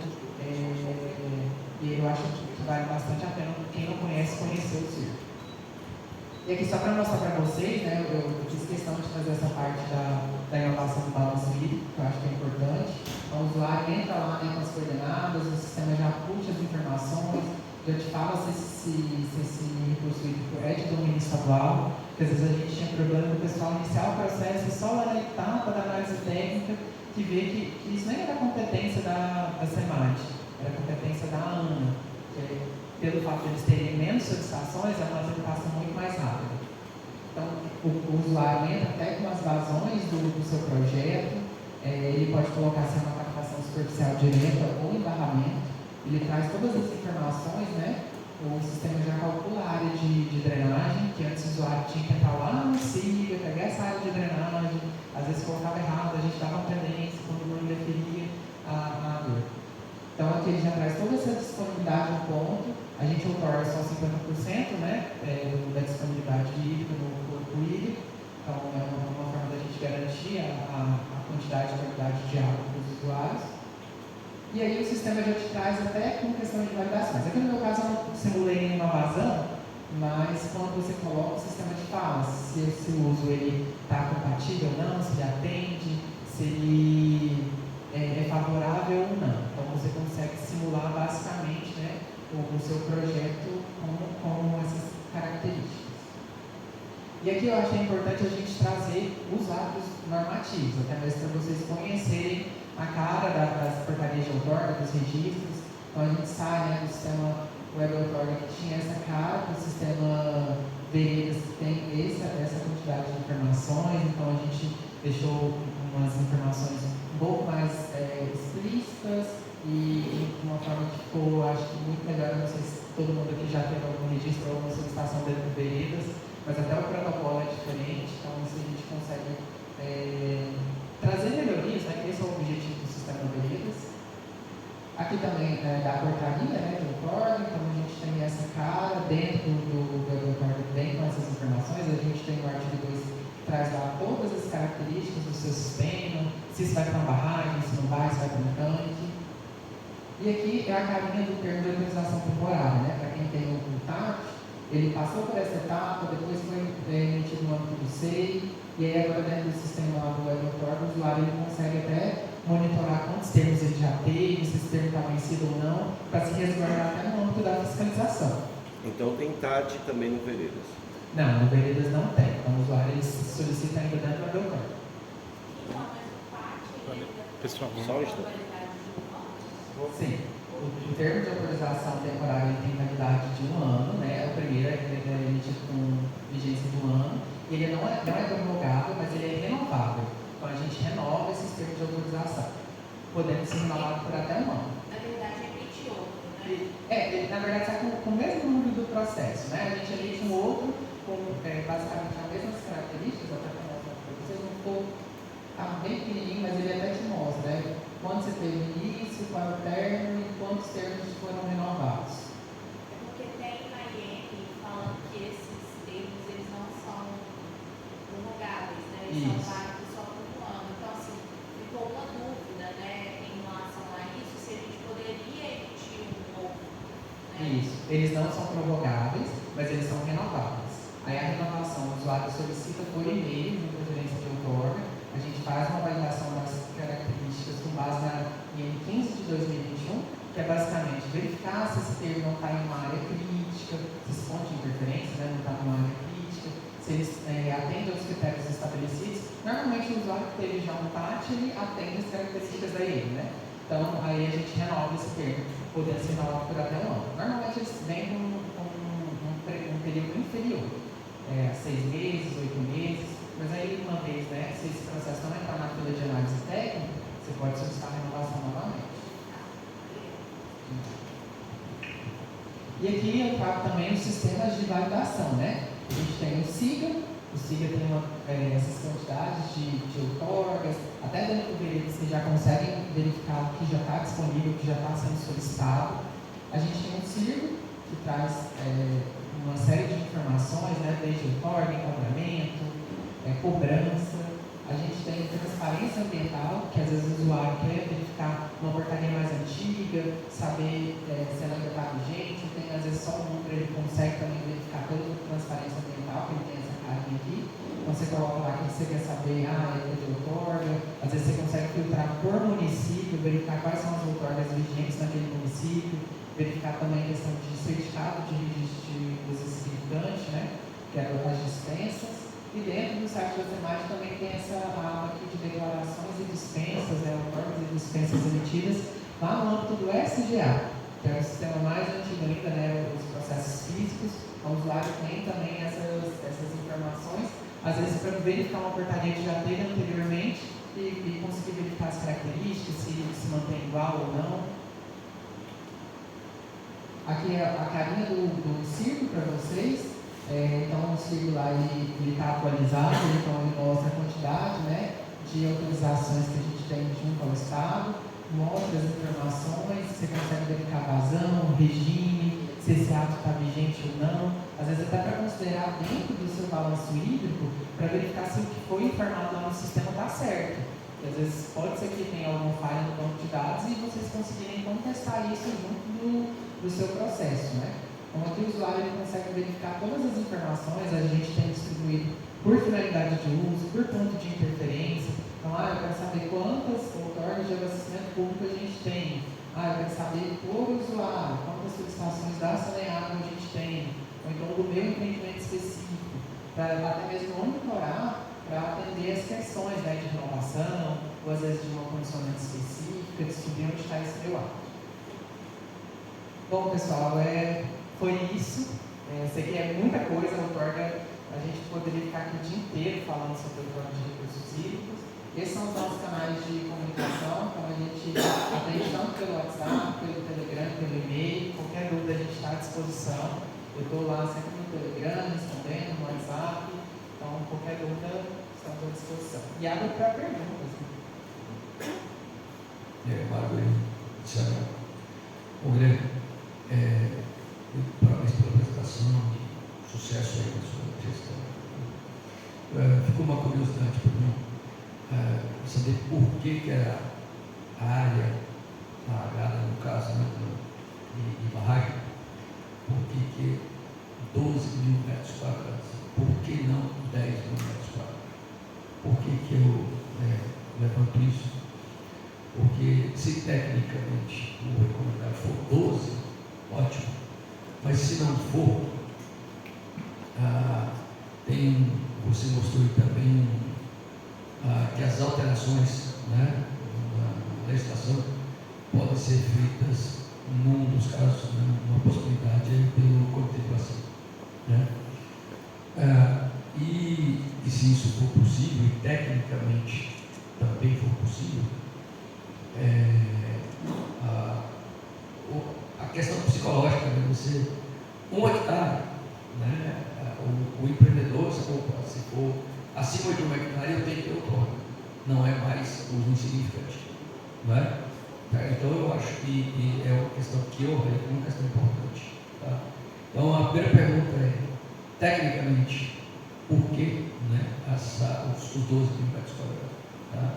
E eu acho que vale bastante a pena, quem não conhece, conhecer o CIRG. E aqui, só para mostrar para vocês, né, eu fiz questão de fazer essa parte da inovação do balanço hídrico, que eu acho que é importante. Então, o usuário entra lá, né, com as coordenadas, o sistema já puxa as informações, já te fala se esse recurso hídrico é de domínio estadual, porque às vezes a gente tinha problema do pessoal iniciar o processo e só lá na etapa da análise técnica que vê que isso nem era competência da SEMAD, era competência da ANA, que pelo fato de eles terem menos solicitações, é uma tramitação muito mais rápida. Então, o usuário entra até com as vazões do seu projeto, ele pode colocar se é uma captação superficial direta ou embarramento, ele traz todas as informações, né? O sistema já calcula a área de drenagem, que antes o usuário tinha que entrar lá no SIGA, pegar essa área de drenagem, às vezes colocava errado, a gente dava uma pendência quando não interferia a água. Então, aqui ele já traz toda essa disponibilidade no ponto, a gente outorga só 50%, né, da disponibilidade hídrica no corpo hídrico, então é uma forma da gente garantir a quantidade e qualidade de água para os usuários. E aí o sistema já te traz até com questão de validações. Aqui no meu caso eu não simulei nenhuma vazão, mas quando você coloca, o sistema te fala se esse uso está compatível ou não, se ele atende, se ele é favorável ou não. Então você consegue simular basicamente, né, o seu projeto com essas características. E aqui eu achei importante a gente trazer os atos normativos, até mesmo para vocês conhecerem a cara das portarias de outorga, dos registros. Então a gente sai, né, do sistema Web Outorga que tinha essa cara, do sistema Veredas que tem essa quantidade de informações, então a gente deixou umas informações um pouco mais explícitas e de uma forma que ficou, acho que muito melhor. Não sei se todo mundo aqui já teve algum registro ou alguma solicitação dentro do Veredas, mas até o protocolo é diferente, então isso a gente consegue trazer melhorias, né, que esse é o objetivo do sistema Veredas. Aqui também da portaria, né, do outorga, então a gente tem essa cara dentro do outorga bem com essas informações. A gente tem o artigo 2 que traz lá todas as características do seu sistema, se isso vai para uma barragem, se não vai, se vai para um tanque. E aqui é a carinha do termo de autorização temporária, né, para quem tem o TAC, Ele passou por essa etapa, depois foi emitido no âmbito do SEI, e aí agora dentro do sistema lá do aeroporto, o usuário ele consegue até monitorar quantos termos ele já teve, se esse termo está vencido ou não, para se resguardar até no âmbito da fiscalização. Então tem TAD também no Veredas? Não, no Veredas não tem. Então o usuário ele solicita ainda dentro do aeroporto. Pessoal, Só um instante. Sim. O termo de autorização temporária tem validade de 1 ano, né? O primeiro é emitido com vigência de 1 ano. Ele não é prorrogável, mas ele é renovável. Então a gente renova esses termos de autorização, podendo ser renovado por até 1 ano. Na verdade, emite outro, né? Ele, na verdade, está com o mesmo número do processo, né? A gente emite um outro com basicamente as mesmas características, até para mostrar para vocês, não for tá bem pequenininho, mas ele até te mostra, né? Quando você teve início, qual é o término e quantos termos foram renovados. É porque tem na IEM falando que esses termos eles não são prorrogáveis, né? Eles são válidos só por 1 ano. Então, assim, ficou uma dúvida, né, em relação a isso, se a gente poderia emitir um novo. Né? Isso. Eles não são prorrogáveis, mas eles são renováveis. Aí a renovação, o usuário solicita por e-mail, junto à gerência de outorga, a gente faz uma validação das características com base na IN 15 de 2021, que é basicamente verificar se esse termo não está em uma área crítica, se esse ponto de interferência, né, não está numa área crítica, se eles atendem aos critérios estabelecidos. Normalmente o usuário que teve já um TAT, ele atende as características da IN, né? Então aí a gente renova esse termo, podendo ser renovado por até 1 ano. Normalmente eles vêm com um período inferior, 6 meses, 8 meses. Mas aí, uma vez, né, se esse processo não entrar na fila de análise técnica, você pode solicitar a renovação novamente. E aqui eu trago também os sistemas de validação, né? A gente tem o SIGA tem essas quantidades de outorgas, até dentro do Veredas você já consegue verificar o que já está disponível, o que já está sendo solicitado. A gente tem o CIRGO, que traz uma série de informações, né, desde outorga, enquadramento, cobrança. A gente tem transparência ambiental, que às vezes o usuário quer verificar uma portaria mais antiga, saber se ela ainda está vigente, tem às vezes só um número, ele consegue também verificar toda a transparência ambiental, que ele tem essa carinha aqui. Então você coloca lá que você quer saber, época de outorga, às vezes você consegue filtrar por município, verificar quais são as outorgas vigentes naquele município, verificar também a questão de certificado de usuário, né, que é as dispensas. E dentro do site da SEMAD também tem essa aba aqui de declarações e dispensas, outorgas e dispensas emitidas lá no âmbito do SGA, que é o sistema mais antigo ainda, né, os processos físicos. O usuário tem também essas informações, às vezes para verificar uma portaria que já teve anteriormente e conseguir verificar as características, se mantém igual ou não. Aqui é a carinha do CIRGO para vocês. Então o CIRGO lá ele está atualizado, então ele mostra a quantidade, né, de autorizações que a gente tem junto ao Estado, mostra as informações, você consegue verificar vazão, regime, se esse ato está vigente ou não, às vezes até para considerar dentro do seu balanço hídrico, para verificar se o que foi informado lá no sistema está certo. E, às vezes pode ser que tenha alguma falha no banco de dados e vocês conseguirem contestar isso junto do seu processo, né? Então aqui o usuário ele consegue verificar todas as informações, a gente tem distribuído por finalidade de uso, por ponto de interferência. Então, eu quero saber quantas outorgas de abastecimento público a gente tem. Eu quero saber por usuário, quantas solicitações da Saneago a gente tem. Ou então do meu empreendimento específico, para até mesmo monitorar, para atender as questões, né, de renovação, ou às vezes de uma condicionante específica, descobrir onde está esse meu ato. Bom, pessoal, foi isso. Sei que é muita coisa, a outorga, a gente poderia ficar aqui o dia inteiro falando sobre a outorga de recursos hídricos. Esses são os nossos canais de comunicação, então a gente atende tanto pelo WhatsApp, pelo Telegram, pelo e-mail, qualquer dúvida a gente está à disposição. Eu estou lá sempre no Telegram, respondendo, no WhatsApp, então qualquer dúvida estamos à disposição. E abro para perguntas. Maravilha. Bom, Guilherme, parabéns pela apresentação, sucesso aí na sua gestão. Ficou uma curiosidade para mim, saber por que a área alagada, no caso, né, de barragem, por que 12 mil metros quadrados. Por que não 10 mil metros quadrados? Por que eu levanto isso? Porque se tecnicamente o recomendado for 12, ótimo. Mas se não for, você mostrou também que as alterações, né, na legislação podem ser feitas, num dos casos, uma possibilidade pelo Comitê de Ação. Né? E se isso for possível, e tecnicamente também for possível, a questão psicológica, né? Você, 1 hectare, né? O empreendedor, se for acima de 1 hectare, eu tenho que ter outorga. Não é mais uso insignificante. Não é? Então eu acho que é uma questão que é uma questão importante. Tá? Então a primeira pergunta é, tecnicamente, por que, né, os 12 mil metros quadrados? Tá?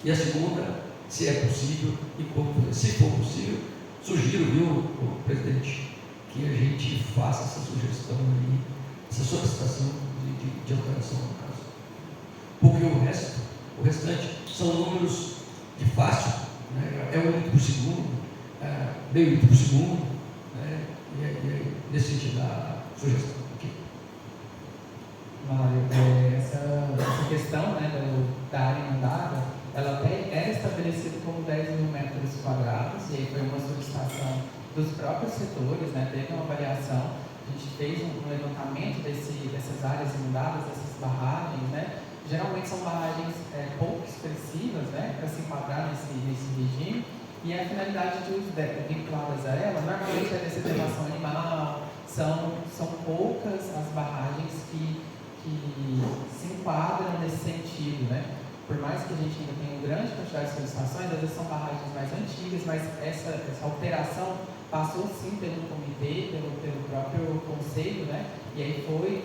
E a segunda, se é possível e como fazer. Se for possível, sugiro, viu, presidente, que a gente faça essa sugestão aí, essa solicitação de alteração no caso. Porque o restante são números de fácil, né? É 1 litro por segundo, meio litro por segundo, né? E aí, nesse sentido, a sugestão. Okay. Mário, essa questão, né, da área inundada, ela até era estabelecida como 10 mil metros quadrados, e aí foi uma solicitação dos próprios setores, né, teve uma avaliação, a gente fez um levantamento dessas áreas inundadas, dessas barragens, né, geralmente são barragens pouco expressivas, né, para se enquadrar nesse regime, e a finalidade de uso vinculadas a ela, normalmente é preservação animal, são poucas as barragens que se enquadram nesse sentido, né. Por mais que a gente ainda tenha uma grande quantidade de solicitações, às vezes são barragens mais antigas, mas essa alteração passou sim pelo comitê, pelo próprio conselho, né? E aí foi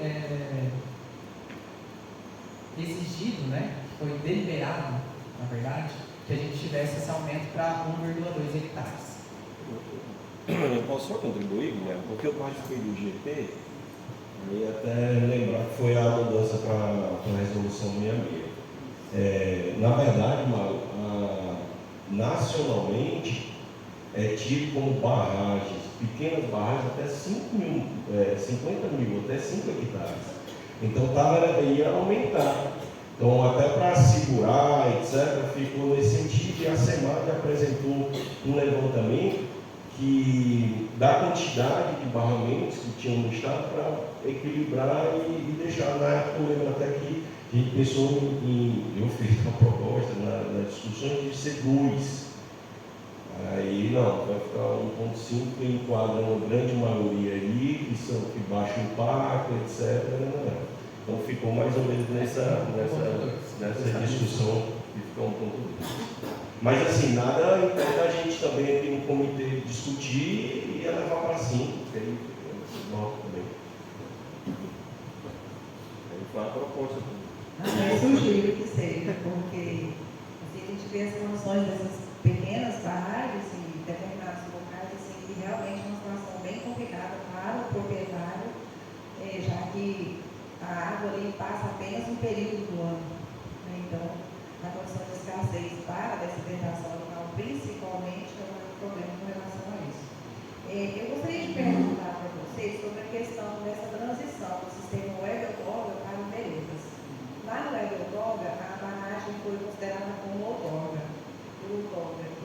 exigido, né? Foi deliberado, na verdade, que a gente tivesse esse aumento para 1,2 hectares. Eu posso só contribuir, Guilherme, porque eu participei do GP e até lembrar que foi a mudança para a resolução 66. Na verdade, Mauro, nacionalmente é tido como barragens, pequenas barragens até 50 mil, até 5 hectares. Então ia aumentar. Então, até para segurar, etc., ficou nesse sentido, e a SEMAD apresentou um levantamento da quantidade de barramentos que tinham no estado para equilibrar e deixar. Na época, eu lembro até que a gente pensou eu fiz uma proposta na discussão de ser 2. Aí não, vai ficar 1,5 que enquadra uma grande maioria aí, que baixa o impacto, etc. Então ficou mais ou menos nessa discussão que ficou 1,2. Mas assim, nada impede a gente também aqui no comitê discutir e levar para cima, porque aí fica bom também. Aí foi uma proposta também. Eu sugiro que seja, porque assim, a gente vê as condições dessas pequenas barragens em determinados locais, assim, que realmente é uma situação bem complicada para o proprietário, já que a água ali passa apenas um período do ano. Né? Então, a condição de escassez para a desidretação local, principalmente, é um problema com relação a isso. Eu gostaria de perguntar para vocês sobre a questão dessa transição do sistema web-outorga para o veredas. Lá no web-outorga, a barragem foi considerada como outorga,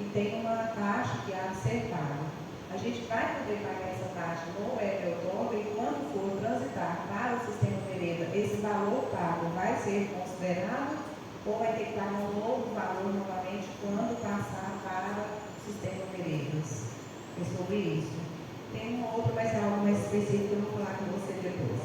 e tem uma taxa que há de ser paga. A gente vai poder pagar essa taxa no web-outorga e quando for transitar para o sistema vereda, esse valor pago vai ser considerado ou vai ter que pagar um novo valor novamente quando passar para o sistema veredas? É sobre isso. Tem um outro, mas é algo mais específico, eu vou falar com você depois.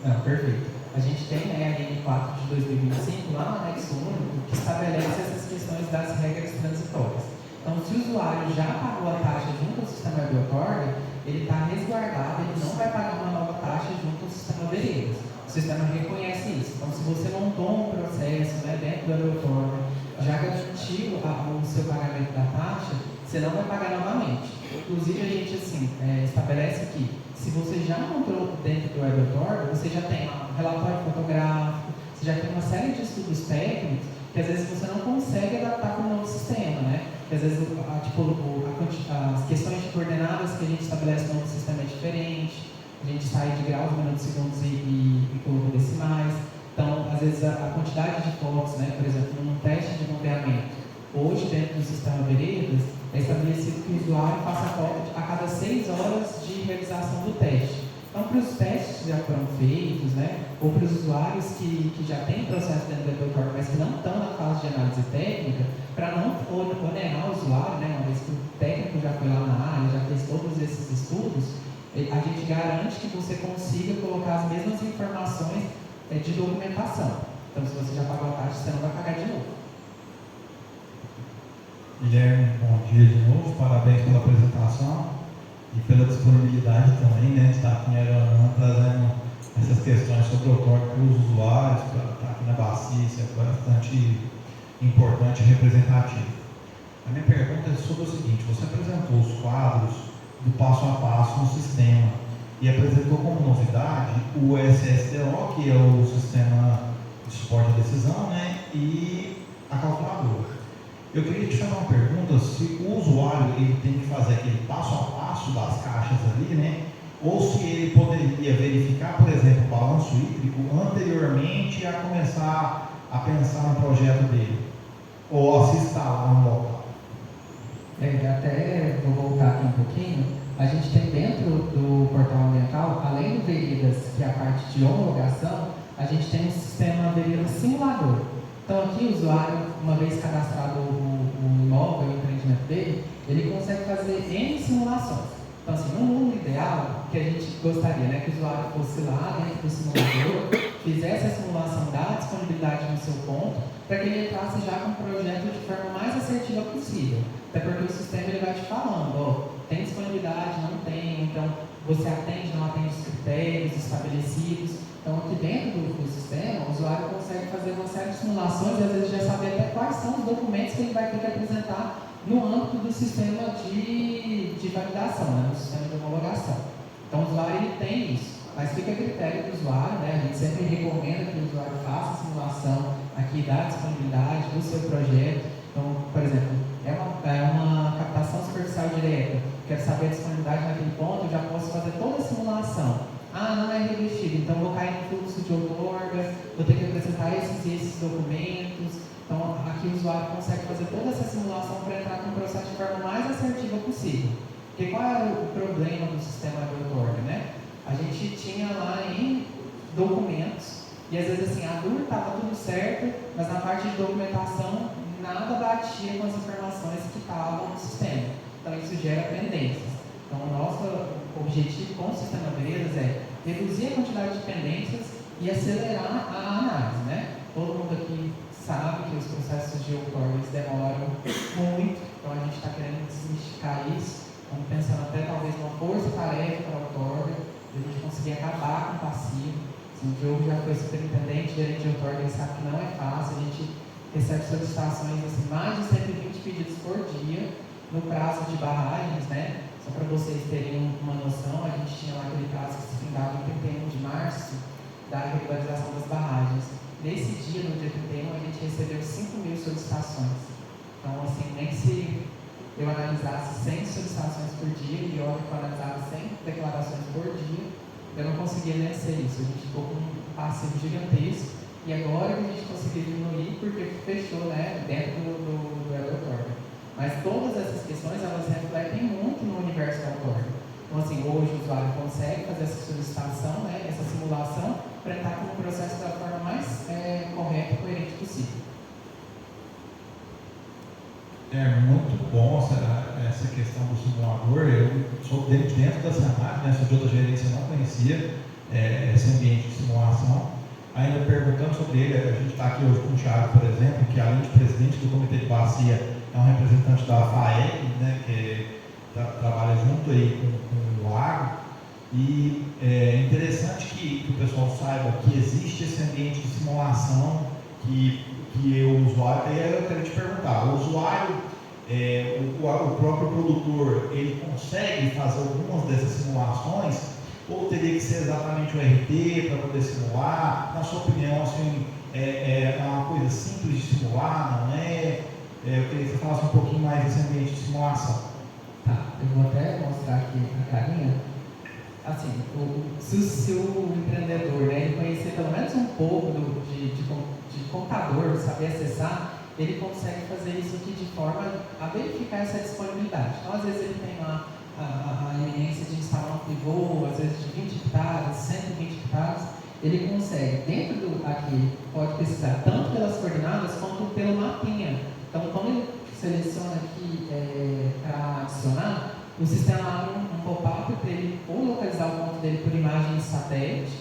Não, perfeito. A gente tem, né, a Lei 4 de 2025, lá no anexo único, que estabelece essas questões das regras transitórias. Então, se o usuário já pagou a taxa junto ao sistema web-outorga, ele está resguardado, ele não vai pagar uma nova taxa junto ao sistema veredas. O sistema reconhece isso. Então, se você montou um processo, né, dentro do web-outorga, já garantiu o seu pagamento da taxa, você não vai pagar novamente. Inclusive, a gente assim, estabelece que se você já encontrou dentro do WebAuthority, você já tem um relatório fotográfico, você já tem uma série de estudos técnicos que às vezes você não consegue adaptar para o novo sistema, né? Que às vezes as questões de coordenadas que a gente estabelece no novo sistema é diferente, a gente sai de graus, minutos, segundos e coloca decimais. Então, às vezes a quantidade de fotos, né? Por exemplo, num teste de mapeamento, hoje dentro do sistema Veredas, é estabelecido que o usuário faça foto a cada 6 horas de realização do teste. Então, para os testes que já foram feitos, né, ou para os usuários que já têm processo dentro do WebAuthority, mas que não estão na fase de análise técnica, para não onerar o usuário, né, uma vez que o técnico já foi lá na área, já fez todos esses estudos, a gente garante que você consiga colocar as mesmas informações de documentação. Então, se você já pagou a taxa, você não vai pagar de novo. Guilherme, bom dia de novo, parabéns pela apresentação e pela disponibilidade também, né, de estar aqui em Aranã trazendo essas questões sobre o autor para os usuários, para estar aqui na bacia, isso é bastante importante e representativo. A minha pergunta é sobre o seguinte: você apresentou os quadros do passo a passo no sistema e apresentou como novidade o SSDO, que é o sistema de suporte à decisão, né, e a calculadora. Eu queria te fazer uma pergunta, se o usuário ele tem que fazer aquele passo a passo das caixas ali, né? Ou se ele poderia verificar, por exemplo, o balanço hídrico anteriormente a começar a pensar no projeto dele, ou a se instalar no local. Até vou voltar aqui um pouquinho. A gente tem dentro do portal ambiental, além do Veredas, que é a parte de homologação, a gente tem um sistema Veredas simulador. Então aqui o usuário, uma vez cadastrado o imóvel e o empreendimento dele, ele consegue fazer N simulações. Então assim, no mundo ideal, que a gente gostaria, né, que o usuário fosse lá dentro do simulador, fizesse a simulação da disponibilidade no seu ponto, para que ele entrasse já com o projeto de forma mais assertiva possível. Até porque o sistema ele vai te falando, ó, tem disponibilidade, não tem, então você atende, não atende os critérios estabelecidos. Então, aqui dentro do sistema, o usuário consegue fazer uma série de simulações e às vezes já saber até quais são os documentos que ele vai ter que apresentar no âmbito do sistema de validação, né, no sistema de homologação. Então, o usuário ele tem isso, mas fica a critério do usuário, né, a gente sempre recomenda que o usuário faça a simulação aqui da disponibilidade do seu projeto. Então, por exemplo, é uma captação superficial direta, quero saber a disponibilidade naquele ponto, eu já posso fazer toda a simulação. Ah, não é revestido, então vou cair no fluxo de outorga, vou ter que apresentar esses e esses documentos. Então, aqui o usuário consegue fazer toda essa simulação para entrar com o processo de forma mais assertiva possível. Porque qual é o problema do sistema de outorga, né? A gente tinha lá em documentos, e às vezes assim, a DUR estava tudo certo, mas na parte de documentação nada batia com as informações que estavam no sistema. Então isso gera pendências. Então o nosso objetivo com o sistema Veredas é reduzir a quantidade de pendências e acelerar a análise, né? Todo mundo aqui sabe que os processos de outorga demoram muito, então a gente está querendo desmistificar isso. Estamos pensando até talvez uma força-tarefa para a outorga, a gente conseguir acabar com o passivo. O Diogo já foi superintendente, gerente de outorga, ele sabe que não é fácil. A gente recebe solicitações, assim, mais de 120 pedidos por dia no prazo de barragens, né? Só para vocês terem uma noção, a gente tinha lá aquele prazo que se findava em 31 de março da regularização das barragens. Nesse dia, no dia 31, a gente recebeu 5.000 solicitações. Então, assim, nem se eu analisasse 100 solicitações por dia e eu analisava 100 declarações por dia, eu não conseguia vencer isso. A gente ficou com um passivo gigantesco e agora que a gente conseguiu diminuir porque fechou, né, dentro do outorga. Mas todas essas questões, elas refletem muito no universo da outorga. Então, assim, hoje o usuário consegue fazer essa solicitação, né, essa simulação, para entrar com o processo da forma mais correta e coerente possível. É muito bom essa questão do simulador. Eu sou dentro da Senat, né, sou de outra gerência, não conhecia esse ambiente de simulação. Ainda perguntando sobre ele, a gente está aqui hoje com o Thiago, por exemplo, que além de presidente do Comitê de Bacia, é um representante da FAEG, né, que trabalha junto aí com o agro. E é interessante que o pessoal saiba que existe esse ambiente de simulação que o usuário, aí eu quero te perguntar, o usuário, o próprio produtor, ele consegue fazer algumas dessas simulações ou teria que ser exatamente o RT para poder simular? Na sua opinião, assim, é uma coisa simples de simular, não é? Eu queria que você falasse um pouquinho mais desse ambiente de simulação. Tá, eu vou até mostrar aqui a carinha. Assim, se o empreendedor, né, ele conhecer pelo menos um pouco de computador, saber acessar, ele consegue fazer isso aqui de forma a verificar essa disponibilidade. Então, às vezes, ele tem a eminência de instalar um pivô, às vezes de 20 hectares, 120 hectares, ele consegue, dentro aqui, pode pesquisar tanto pelas coordenadas quanto pelo mapinha. Então, quando ele seleciona aqui para adicionar, o sistema abre um pop-up para ele ou localizar o ponto dele por imagem de satélite,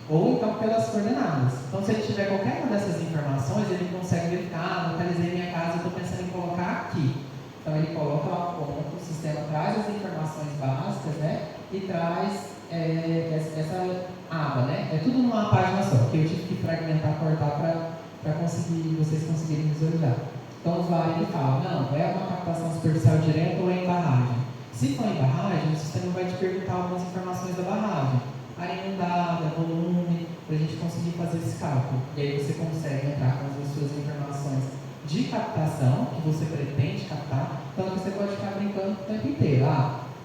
ou então pelas coordenadas. Então, se ele tiver qualquer uma dessas informações, ele consegue verificar, localizei minha casa, estou pensando em colocar aqui. Então, ele coloca lá o ponto, o sistema traz as informações básicas, né, e traz essa aba, né? É tudo numa página só, que eu tive que fragmentar, cortar para vocês conseguirem visualizar. Então, o usuário ele fala, não, é uma captação superficial direta ou é em barragem? Se for em barragem, o sistema vai te perguntar algumas informações da barragem. Área inundada, volume, para a gente conseguir fazer esse cálculo. E aí você consegue entrar com as suas informações de captação, que você pretende captar, então você pode ficar brincando o tempo inteiro.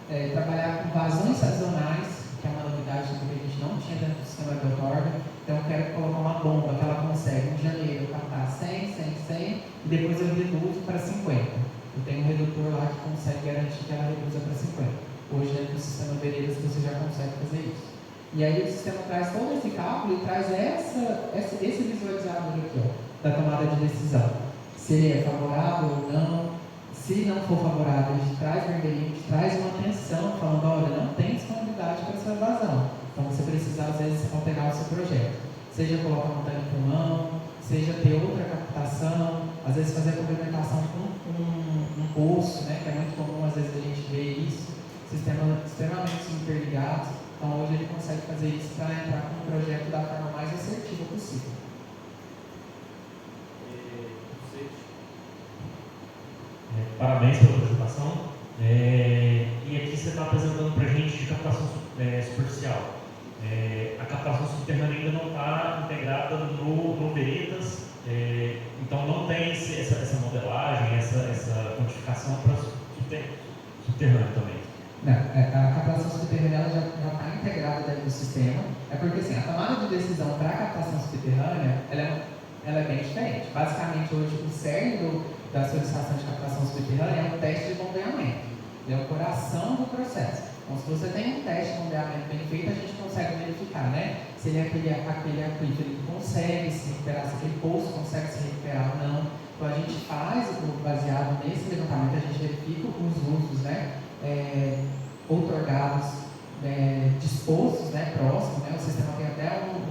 Trabalhar com vazões sazonais, que é uma novidade que a gente não tinha dentro do sistema de outorga. Então eu quero colocar uma bomba que ela consegue em janeiro captar 100, 100, 100, e depois eu reduzo para 50. Eu tenho um redutor lá que consegue garantir que ela reduza para 50. Hoje dentro do sistema Veredas você já consegue fazer isso. E aí o sistema traz todo esse cálculo e traz esse visualizador aqui, ó, da tomada de decisão. Se ele é favorável ou não. Se não for favorável, a gente traz vermelhinho, a gente traz uma atenção, falando, olha, não tem disponibilidade para essa vazão. Então você precisa, às vezes, alterar o seu projeto. Seja colocar um tanque de pulmão, seja ter outra captação, às vezes fazer a complementação com um poço, né, que é muito comum, às vezes, a gente ver isso. Sistemas extremamente interligados. Então hoje ele consegue fazer isso para entrar com o projeto da forma mais assertiva possível. Parabéns pela apresentação. E aqui você está apresentando para a gente de captação superficial. A captação subterrânea ainda não está integrada no Veredas, então não tem essa modelagem, essa quantificação para subterrâneo também. Não, a captação subterrânea ela já está integrada dentro do sistema. É porque assim, a tomada de decisão para a captação subterrânea ela é bem diferente. Basicamente, hoje, o cerne da solicitação de captação subterrânea é um teste de bombeamento. Ele é o coração do processo. Então, se você tem um teste de bombeamento bem feito, a gente consegue verificar, né? Se ele é aquele aquífero que consegue se recuperar, se aquele poço consegue se recuperar ou não. Então, a gente faz, baseado nesse levantamento, a gente verifica os usos, né? Outorgados dispostos, né? Próximos, né? O sistema tem até um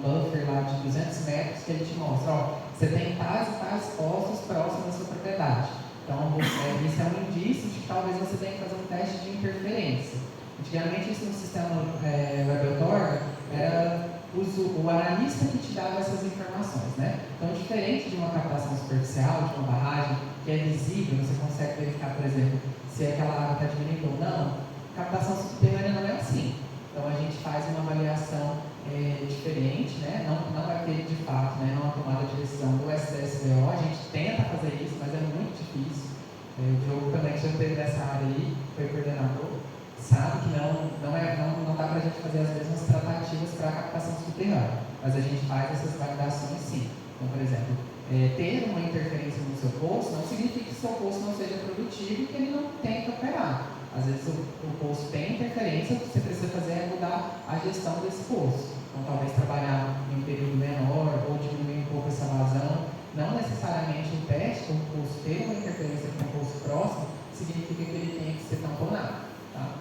buffer lá de 200 metros que ele te mostra, ó, você tem tais e tais postos próximos da sua propriedade. Então, isso é um indício de que talvez você tenha que fazer um teste de interferência. Antigamente, isso no sistema WebAuthor era o analista que te dava essas informações, né? Então, diferente de uma captação superficial, de uma barragem que é visível, você consegue verificar, por exemplo, se aquela água está diminuindo ou não, captação subterrânea não é assim. Então, a gente faz uma avaliação diferente, né? Não vai ter de fato, né? Uma tomada de decisão do SSVO, a gente tenta fazer isso, mas é muito difícil. O Diogo também, que já teve nessa área aí, foi coordenador, sabe que não dá para a gente fazer as mesmas tratativas para a captação subterrânea, mas a gente faz essas validações sim. Então, por exemplo, ter uma interferência no seu poço não significa que o seu poço não seja produtivo e que ele não tenha que operar. Às vezes o poço tem interferência, o que você precisa fazer é mudar a gestão desse poço. Então, talvez trabalhar em um período menor ou diminuir um pouco essa vazão. Não necessariamente o teste, o poço ter uma interferência com o poço próximo, significa que ele tenha que ser tamponado. Tá?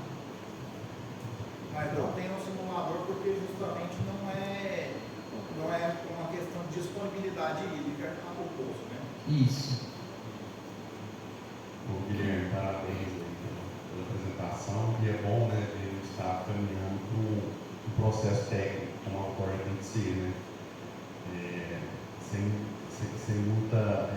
Mas não tem um simulador porque justamente não é uma questão de disponibilidade hídrica para o poço, né? Isso. Guilherme, parabéns pela apresentação, e é bom, né, a gente estar caminhando para um processo técnico, como a outorga tem que ser, né? Sem muita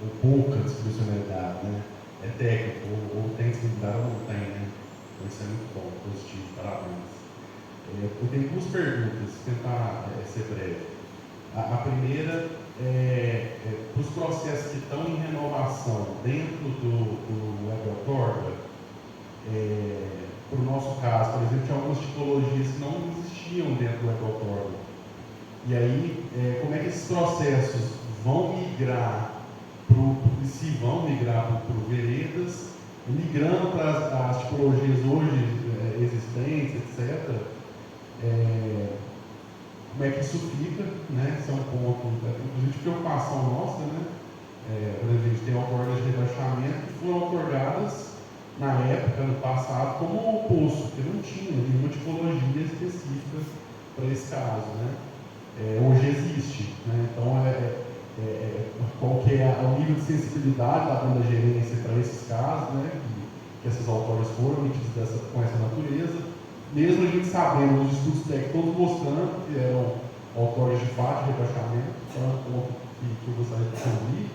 ou pouca discricionalidade, né? É técnico, ou tem disponibilidade ou não tem, né? Isso é muito bom, positivo, parabéns. Eu tenho duas perguntas, vou tentar ser breve. A primeira para os processos que estão em renovação dentro do Web Outorga, para o nosso caso, por exemplo, tinha algumas tipologias que não existiam dentro do Web Outorga. E aí, como é que esses processos vão migrar se vão migrar para o Veredas, migrando para as tipologias hoje existentes, etc. Como é que isso fica, né? Isso é um ponto, inclusive, de preocupação nossa, né? Por exemplo, a gente tem outorgas de rebaixamento que foram otorgadas na época, no passado, como oposto, porque não tinha nenhuma tipologia específica para esse caso, né? Hoje existe, né? Então, qual que é o nível de sensibilidade da banda gerência para esses casos, né? Que essas outorgas foram emitidas com essa natureza, mesmo a gente sabendo, os estudos técnicos todos mostrando que eram outorgas de fato de rebaixamento, então é um ponto que eu gostaria de ouvir.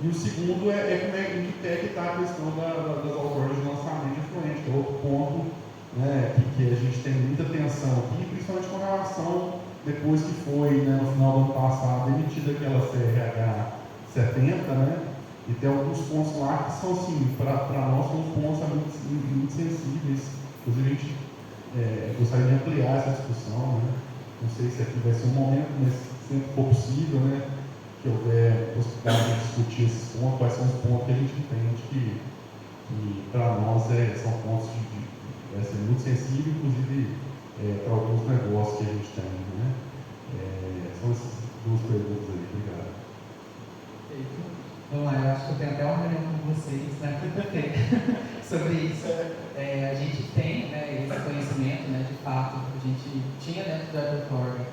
E o segundo em que pé que está a questão das outorgas de lançamento de fluente, que é outro ponto, né, que a gente tem muita atenção aqui, principalmente com relação, depois que foi, né, no final do ano passado, emitida aquela CRH 70, né, e tem alguns pontos lá que são, assim, para nós, são pontos muito sensíveis. Inclusive, a gente gostaria de ampliar essa discussão, né? Não sei se aqui vai ser um momento, mas sempre for possível, né, que houver possibilidade de discutir esses pontos, quais são os pontos que a gente entende que para nós são pontos de ser muito sensíveis, inclusive para alguns negócios que a gente tem, né? São essas duas perguntas aí. Obrigado. Vamos lá, eu acho que eu tenho até uma reunião com vocês na quinta-feira sobre isso. A gente tem, né, esse conhecimento, né, de fato, a gente tinha dentro da outorga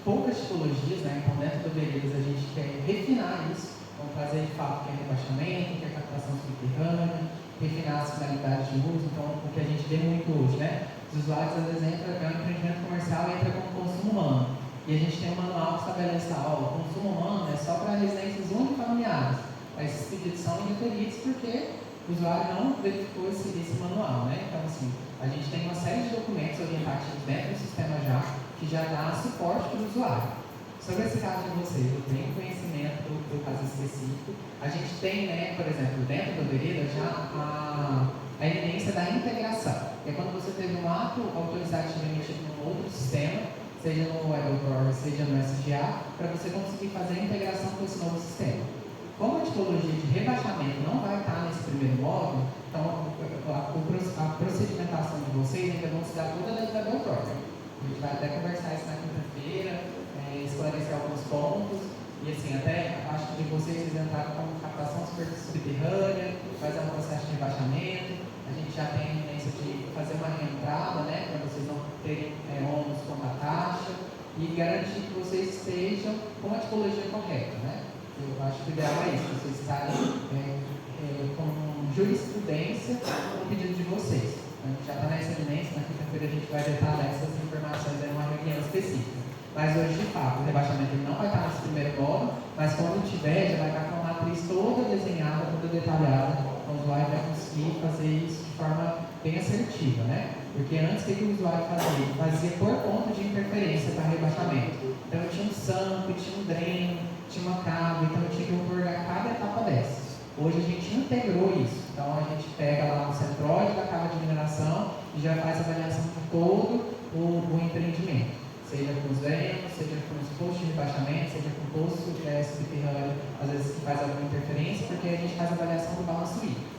poucas tipologias, né, então dentro do Veredas a gente quer refinar isso, vamos fazer de fato que é rebaixamento, que é captação subterrânea, refinar as finalidades de uso, então o que a gente vê muito hoje, né, os usuários às vezes entram, o empreendimento comercial entra como consumo humano. E a gente tem um manual que estabelece o consumo humano é só para residências unifamiliares. Mas esses pedidos são indeferidos porque o usuário não verificou esse manual, né? Então, assim, a gente tem uma série de documentos orientativos dentro do sistema que já dá suporte para o usuário. Sobre esse caso de vocês, eu tenho conhecimento do caso específico. A gente tem, né, por exemplo, dentro do Vereda já a eminência da integração. Que é quando você teve um ato autorizativo emitido num outro sistema, seja no Web Outorga, seja no SGA, para você conseguir fazer a integração com esse novo sistema. Como a tipologia de rebaixamento não vai estar nesse primeiro módulo, então a procedimentação de vocês ainda vão se dar toda dentro da Web Outorga. A gente vai até conversar isso na quinta-feira, esclarecer alguns pontos, e assim, até acho que de vocês entraram com captação subterrânea, fazer um processo de rebaixamento. A gente já tem a eminência de fazer uma reentrada, né, para vocês não terem ônus com a taxa e garantir que vocês estejam com a tipologia correta, né? Eu acho que o ideal é isso, vocês estarem com jurisprudência no pedido de vocês. A gente já está nessa eminência, na quinta-feira a gente vai detalhar essas informações em uma reunião específica. Mas hoje, de fato, o rebaixamento não vai estar nesse primeiro módulo, mas quando tiver, já vai estar com a matriz toda desenhada, toda detalhada. O usuário vai conseguir fazer isso de forma bem assertiva, né? Porque antes, o que o usuário fazia? Fazia por conta de interferência para rebaixamento. Então, eu tinha um sampo, tinha um dreno, tinha uma cava, então eu tinha que otorgar cada etapa dessas. Hoje, a gente integrou isso. Então, a gente pega lá o centróide da cava de mineração e já faz a avaliação de todo o empreendimento. Seja com os drenos, seja com os postos de rebaixamento, seja com o posto subterrâneo, às vezes que faz alguma interferência, porque a gente faz a avaliação do balanço hídrico.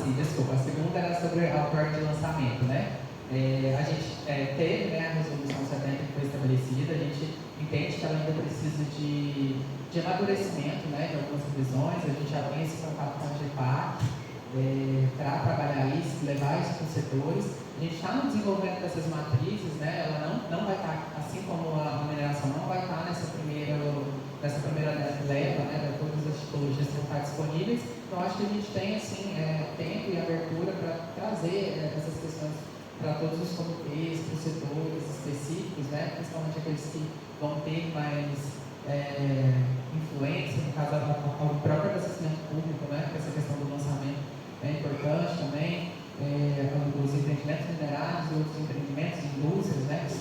Sim, desculpa. A segunda era sobre a outorga de lançamento, né? A gente teve, né, a resolução 70 que foi estabelecida, a gente entende que ela ainda precisa de amadurecimento, né, de algumas revisões. A gente já tem esse contato com a GEPAC para trabalhar isso, levar isso para os setores. A gente está no desenvolvimento dessas matrizes, né? Ela não vai estar, assim como a mineração não vai estar nessa primeira leva, né, de todas as tipologias que vão estar disponíveis. Então, acho que a gente tem, assim, tempo e abertura para trazer essas questões para todos os comitês, para os setores específicos, né, principalmente aqueles que vão ter mais influência, no caso, o próprio abastecimento público, né, que essa questão do lançamento é importante também, os empreendimentos minerários e outros empreendimentos, indústrias, né, que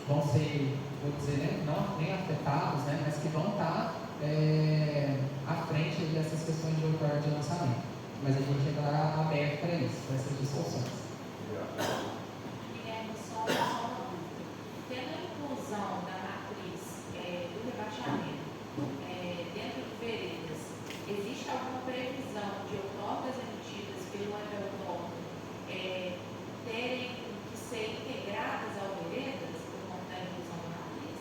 vão ser, vou dizer, né, não nem afetados, né, mas que vão estar à frente dessas questões de outorga de lançamento. Mas a gente está aberto para isso, para essas discussões. Guilherme, só uma dúvida. Tendo a inclusão da matriz do rebaixamento dentro do veredas, existe alguma previsão de outorgas emitidas pelo Everton terem que ser integradas ao veredas por conta da inclusão da matriz?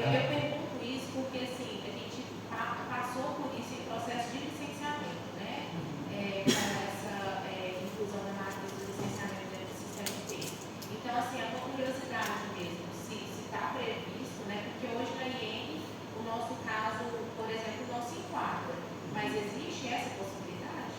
Eu pergunto isso porque assim, a gente passou por isso em processo de licenciamento, né? Com essa inclusão da matriz do licenciamento dentro do sistema de texto. Então, assim, a curiosidade mesmo, se está previsto, né? Porque hoje na IN, o nosso caso, por exemplo, não se enquadra, mas existe essa possibilidade?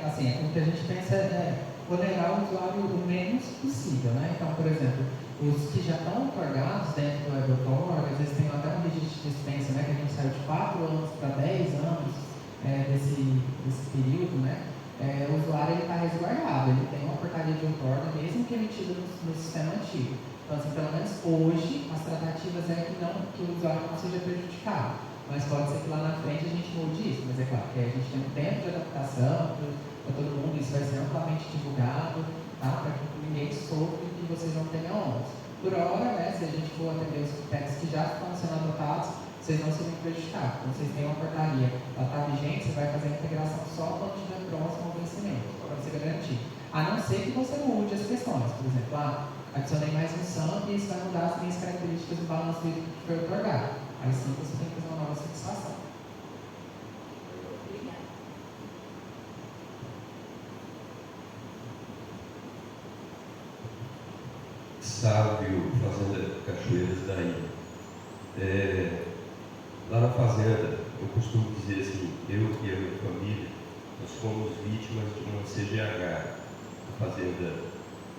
Assim, o que a gente pensa é onerar o usuário o menos possível, né? Então, por exemplo, os que já estão otorgados dentro do Everton, às vezes tem até um registro de dispensa, né? Que a gente saiu de 4 anos para 10 anos desse período, né? O usuário está resguardado, ele tem uma portaria de outorga, mesmo que emitida no sistema antigo. Então, assim, pelo menos hoje, as tratativas é que o usuário não seja prejudicado. Mas pode ser que lá na frente a gente mude isso. Mas é claro que a gente tem um tempo de adaptação para todo mundo, isso vai ser amplamente divulgado, tá? Para que ninguém sofra e que vocês não tenham ônus. Por hora, né, se a gente for atender os critérios que já estão sendo adotados, vocês não serem prejudicados. Então, vocês têm uma portaria, ela está vigente, você vai fazer a integração só quando estiver próximo ao vencimento, para você garantir. A não ser que você mude as questões. Por exemplo, adicionei mais um SAMP e isso vai mudar as minhas características do balanço que foi otorgado. Aí sim você tem que fazer uma nova fixação. Sávio, Fazenda Cachoeiras da Ilha. Lá na fazenda, eu costumo dizer assim, eu e a minha família, nós fomos vítimas de uma CGH, a Fazenda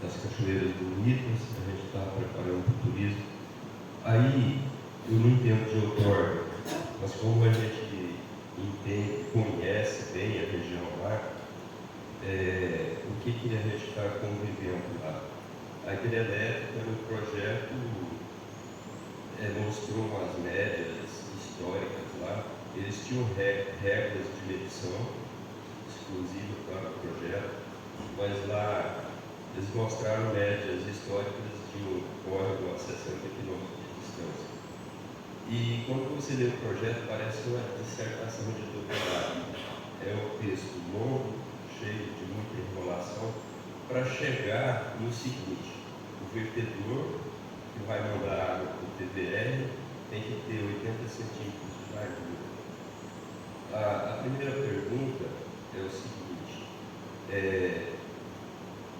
das Cachoeiras Bonitas, a gente estava preparando para o turismo. Aí, eu não entendo de outorga, mas como a gente entende, conhece bem a região lá, o que a gente está convivendo lá? A hidrelétrica, no projeto, mostrou umas médias históricas lá. Eles tinham regras de medição, exclusivas para o projeto, mas lá eles mostraram médias históricas de um córrego a 60 km de distância. E quando você lê o projeto, parece uma dissertação de doutorado. É um texto longo, cheio de muita enrolação, para chegar no seguinte: o vertedor que vai mandar água para o TVR tem que ter 80 centímetros de largura. A primeira pergunta é o seguinte: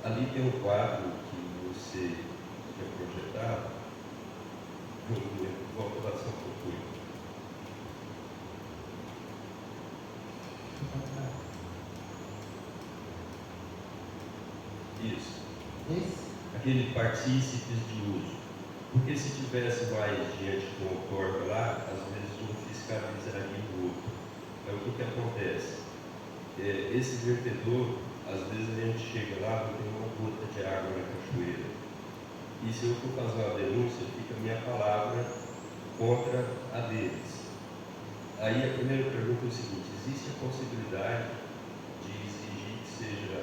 ali tem um quadro que você tinha projetado, qual população que foi? Isso. Aquele partícipes de uso. Porque se tivesse mais gente com outorga lá, às vezes um fiscalizaria o outro. Então o que acontece? Esse vertedor, às vezes a gente chega lá e tem uma gota de água na cachoeira. E se eu for fazer uma denúncia, fica a minha palavra contra a deles. Aí a primeira pergunta é o seguinte: existe a possibilidade de exigir que seja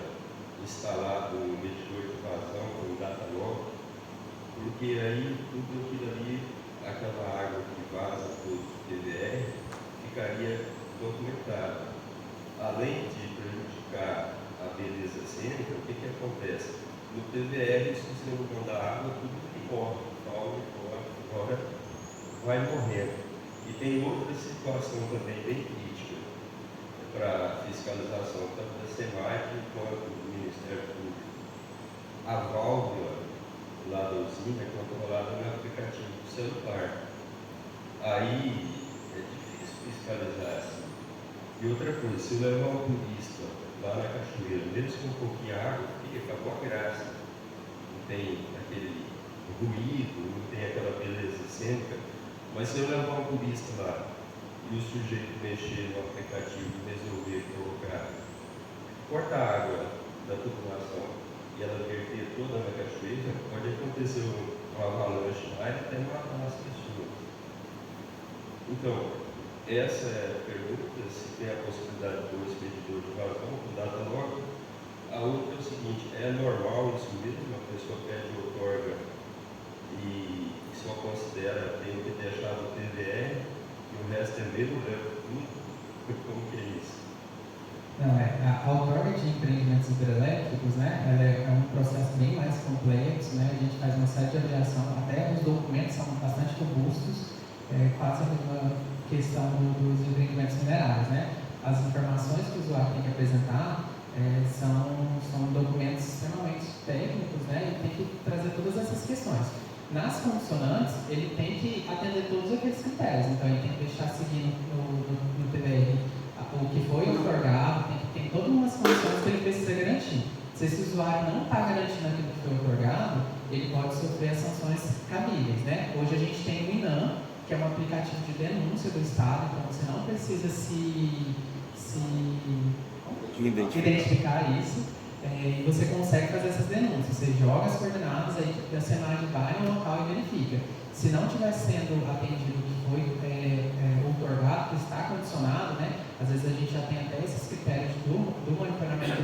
instalado um medidor de vazão com data nova? Porque aí tudo aquilo ali, aquela água que vaza para o TVR, ficaria documentada. Além de prejudicar a beleza cênica, o que acontece? No TVR, se você não mandar água, tudo que morre, fauna e flora vai morrendo. E tem outra situação também bem crítica para a fiscalização, tanto da SEMAC quanto do Ministério Público. A válvula lá da usina é controlada no aplicativo do celular. Aí é difícil fiscalizar assim. E outra coisa, se eu levar um turista lá na cachoeira, mesmo com um pouquinho de água, fica com a graça. Não tem aquele ruído, não tem aquela beleza cênica, Mas se eu levar um turista lá e o sujeito mexer no aplicativo e resolver colocar, corta a água da tubulação e ela verter toda na cachoeira, pode acontecer uma avalanche lá e até matar as pessoas. Então, essa é a pergunta, se tem a possibilidade do expedidor de vazão, do datalog. A outra é o seguinte, é normal isso mesmo? A pessoa pede outorga e só considera, tem que ter achado o TVR e o resto é mesmo, leva tudo? Como que é isso? Não, a outorga de empreendimentos hidrelétricos, né, ela é um processo bem mais complexo, né, a gente faz uma série de avaliação, até os documentos são bastante robustos, quase a mesma questão dos empreendimentos minerários, né. As informações que o usuário tem que apresentar são documentos extremamente técnicos, né, e tem que trazer todas essas questões. Nas condicionantes, ele tem que atender todos aqueles critérios, então ele tem que deixar seguindo no TVR o que foi otorgado, tem todas umas condições que ele precisa garantir. Se esse usuário não está garantindo aquilo que foi otorgado, ele pode sofrer as sanções cabíveis, né? Hoje a gente tem o INAM, que é um aplicativo de denúncia do Estado, então você não precisa identificar isso, e você consegue fazer essas denúncias. Você joga as coordenadas, aí a SEMAD vai no local e verifica. Se não estiver sendo atendido o que foi outorgado, que está condicionado, né? Às vezes a gente já tem até esses critérios do monitoramento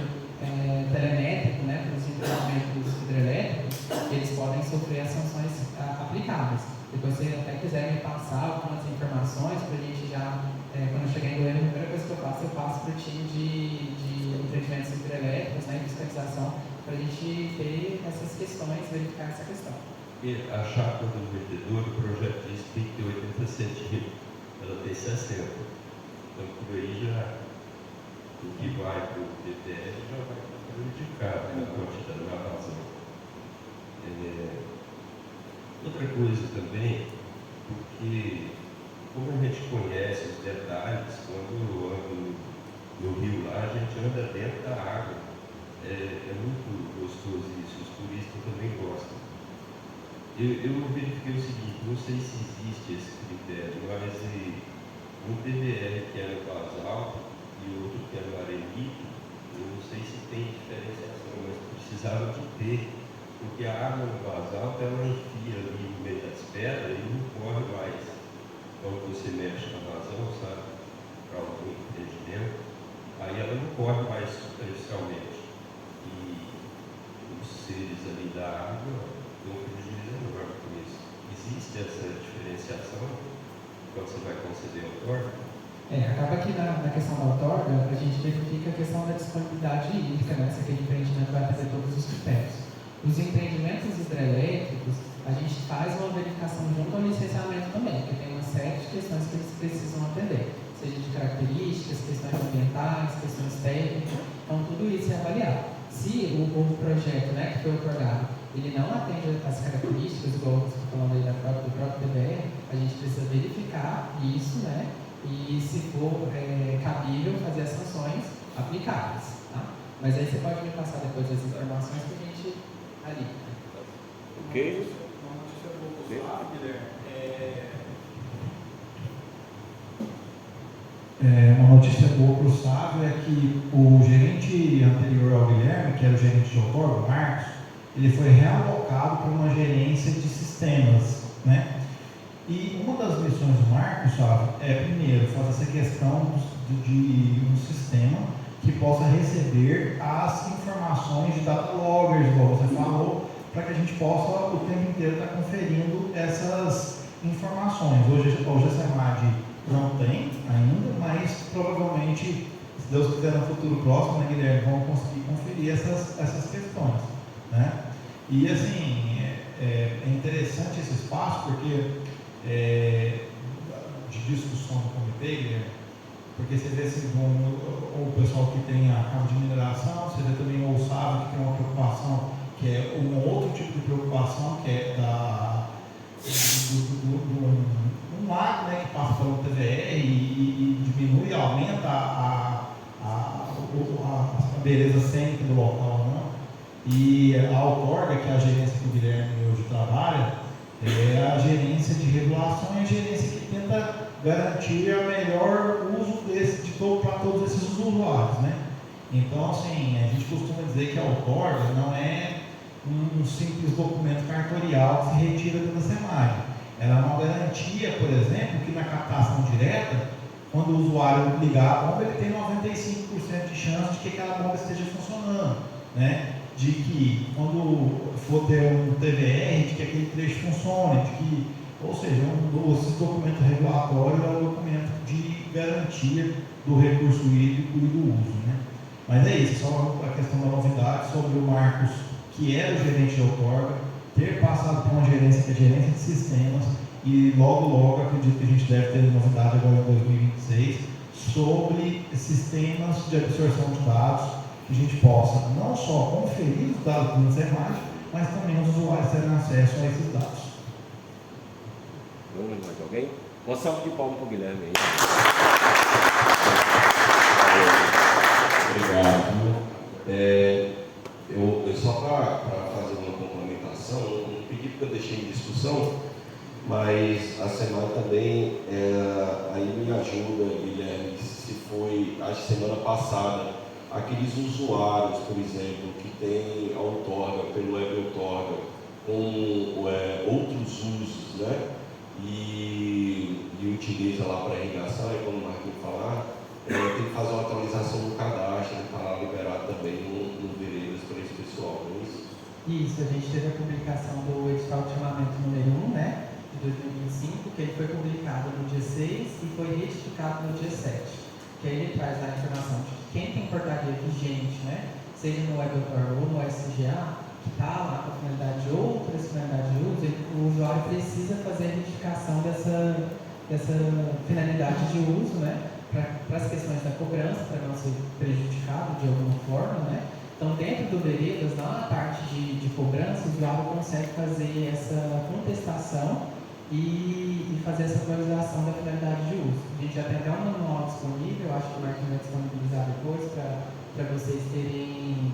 telemétrico, né, para os empreendimentos hidrelétricos, que eles podem sofrer as sanções aplicáveis. Depois, se até quiser me passar algumas informações, para a gente já, quando eu chegar em Goiânia, a primeira coisa que eu passo para o time de empreendimentos hidrelétricos, né, de fiscalização, para a gente ter essas questões, verificar essa questão. E a chapa do vertedor, o projeto diz que tem que ter 80 centímetros, ela tem 60. Então, por aí já, o que vai para o DPR já vai prejudicar a quantidade da vazão. Outra coisa também, porque como a gente conhece os detalhes, quando eu ando no rio lá, a gente anda dentro da água. É muito gostoso isso, os turistas também gostam. Eu verifiquei o seguinte, não sei se existe esse critério, mas um TVR que é no basalto e outro que é no arenito, eu não sei se tem diferenciação, mas precisava de ter, porque a água no basalto ela enfia ali no meio das pedras e não corre mais. Quando você mexe na vazão, sabe, para algum entendimento, aí ela não corre mais superficialmente. E os seres ali da água dão prejuízo enorme com isso. Existe essa diferenciação quando você vai conceder a outorga? Acaba que na questão da outorga, a gente verifica a questão da disponibilidade hídrica, né? Se aquele empreendimento vai atender todos os critérios. Os empreendimentos hidrelétricos, a gente faz uma verificação junto ao licenciamento também, porque tem uma série de questões que eles precisam atender, seja de características, questões ambientais, questões técnicas, então tudo isso é avaliado. Se o projeto, né, que foi otorgado, ele não atende as características, igual você está falando aí do próprio TVR, a gente precisa verificar isso, né, e se for cabível, fazer as sanções aplicáveis, tá? Mas aí você pode me passar depois as informações que a gente ali. Ok? Uma notícia boa, Guilherme. Uma notícia boa para o Sávio é que o gerente anterior ao Guilherme, que era o gerente de outorga, o Marcos, ele foi realocado para uma gerência de sistemas, né? E uma das missões do Marcos, Sávio, é primeiro fazer essa questão de um sistema que possa receber as informações de data loggers, igual você falou, para que a gente possa o tempo inteiro estar conferindo essas informações. Hoje a SEMAD não tem ainda, mas provavelmente, se Deus quiser no futuro próximo, né, Guilherme, vamos conseguir conferir essas questões, né? E assim, é interessante esse espaço, porque de discussão do comitê, Guilherme, porque você vê assim, o pessoal que tem a cabo de mineração, você vê também o Sávio, que tem uma preocupação, que é um outro tipo de preocupação, que é um lago, né, que passa pelo TVR e diminui e aumenta a beleza cênica do local, né? E a outorga, que é a gerência que o Guilherme hoje trabalha, é a gerência de regulação e a gerência que tenta garantir o melhor uso para todos esses usuários, né? Então, assim, a gente costuma dizer que a outorga não é um simples documento cartorial que se retira da SEMAD. Ela é uma garantia, por exemplo, que na captação direta, quando o usuário ligar a bomba, ele tem 95% de chance de que aquela bomba esteja funcionando, né? De que quando for ter um TVR, de que aquele trecho funcione, de que, ou seja, esse documento regulatório é um documento de garantia do recurso hídrico e do uso, né? Mas é isso, só a questão da novidade sobre o Marcos, que era o gerente de outorga, ter passado por uma gerência que é gerência de sistemas, e logo acredito que a gente deve ter novidade agora em 2026 sobre sistemas de absorção de dados, que a gente possa não só conferir os dados do SEMAD, mas também os usuários terem acesso a esses dados. Vamos mais alguém? Uma salva de palmas para o Guilherme aí. Obrigado. Só para fazer uma complementação, um pedido que eu deixei em discussão, mas a SEMAD também aí me ajuda, Guilherme, se foi, acho que semana passada, aqueles usuários, por exemplo, que tem a outorga, pelo web outorga, com outros usos, né? E utiliza lá para irrigação, e como o Marquinhos falar, tem que fazer uma atualização no cadastro, para liberar também no Veredas para esse pessoal, não é isso? Isso, a gente teve a publicação do edital de chamamento número 1, né, de 2025, que ele foi publicado no dia 6 e foi retificado no dia 7. Que aí ele traz a informação de que quem tem portaria vigente, né, seja no WebAuthor ou no SGA, que está lá com a finalidade de outras finalidades de uso, o usuário precisa fazer a retificação dessa finalidade de uso, né, para as questões da cobrança, para não ser prejudicado de alguma forma, né. Então, dentro do Veredas, na parte de cobrança, o usuário consegue fazer essa contestação e fazer essa atualização da finalidade de uso. A gente já tem até um manual disponível, acho que o Marquinhos vai disponibilizar depois para vocês terem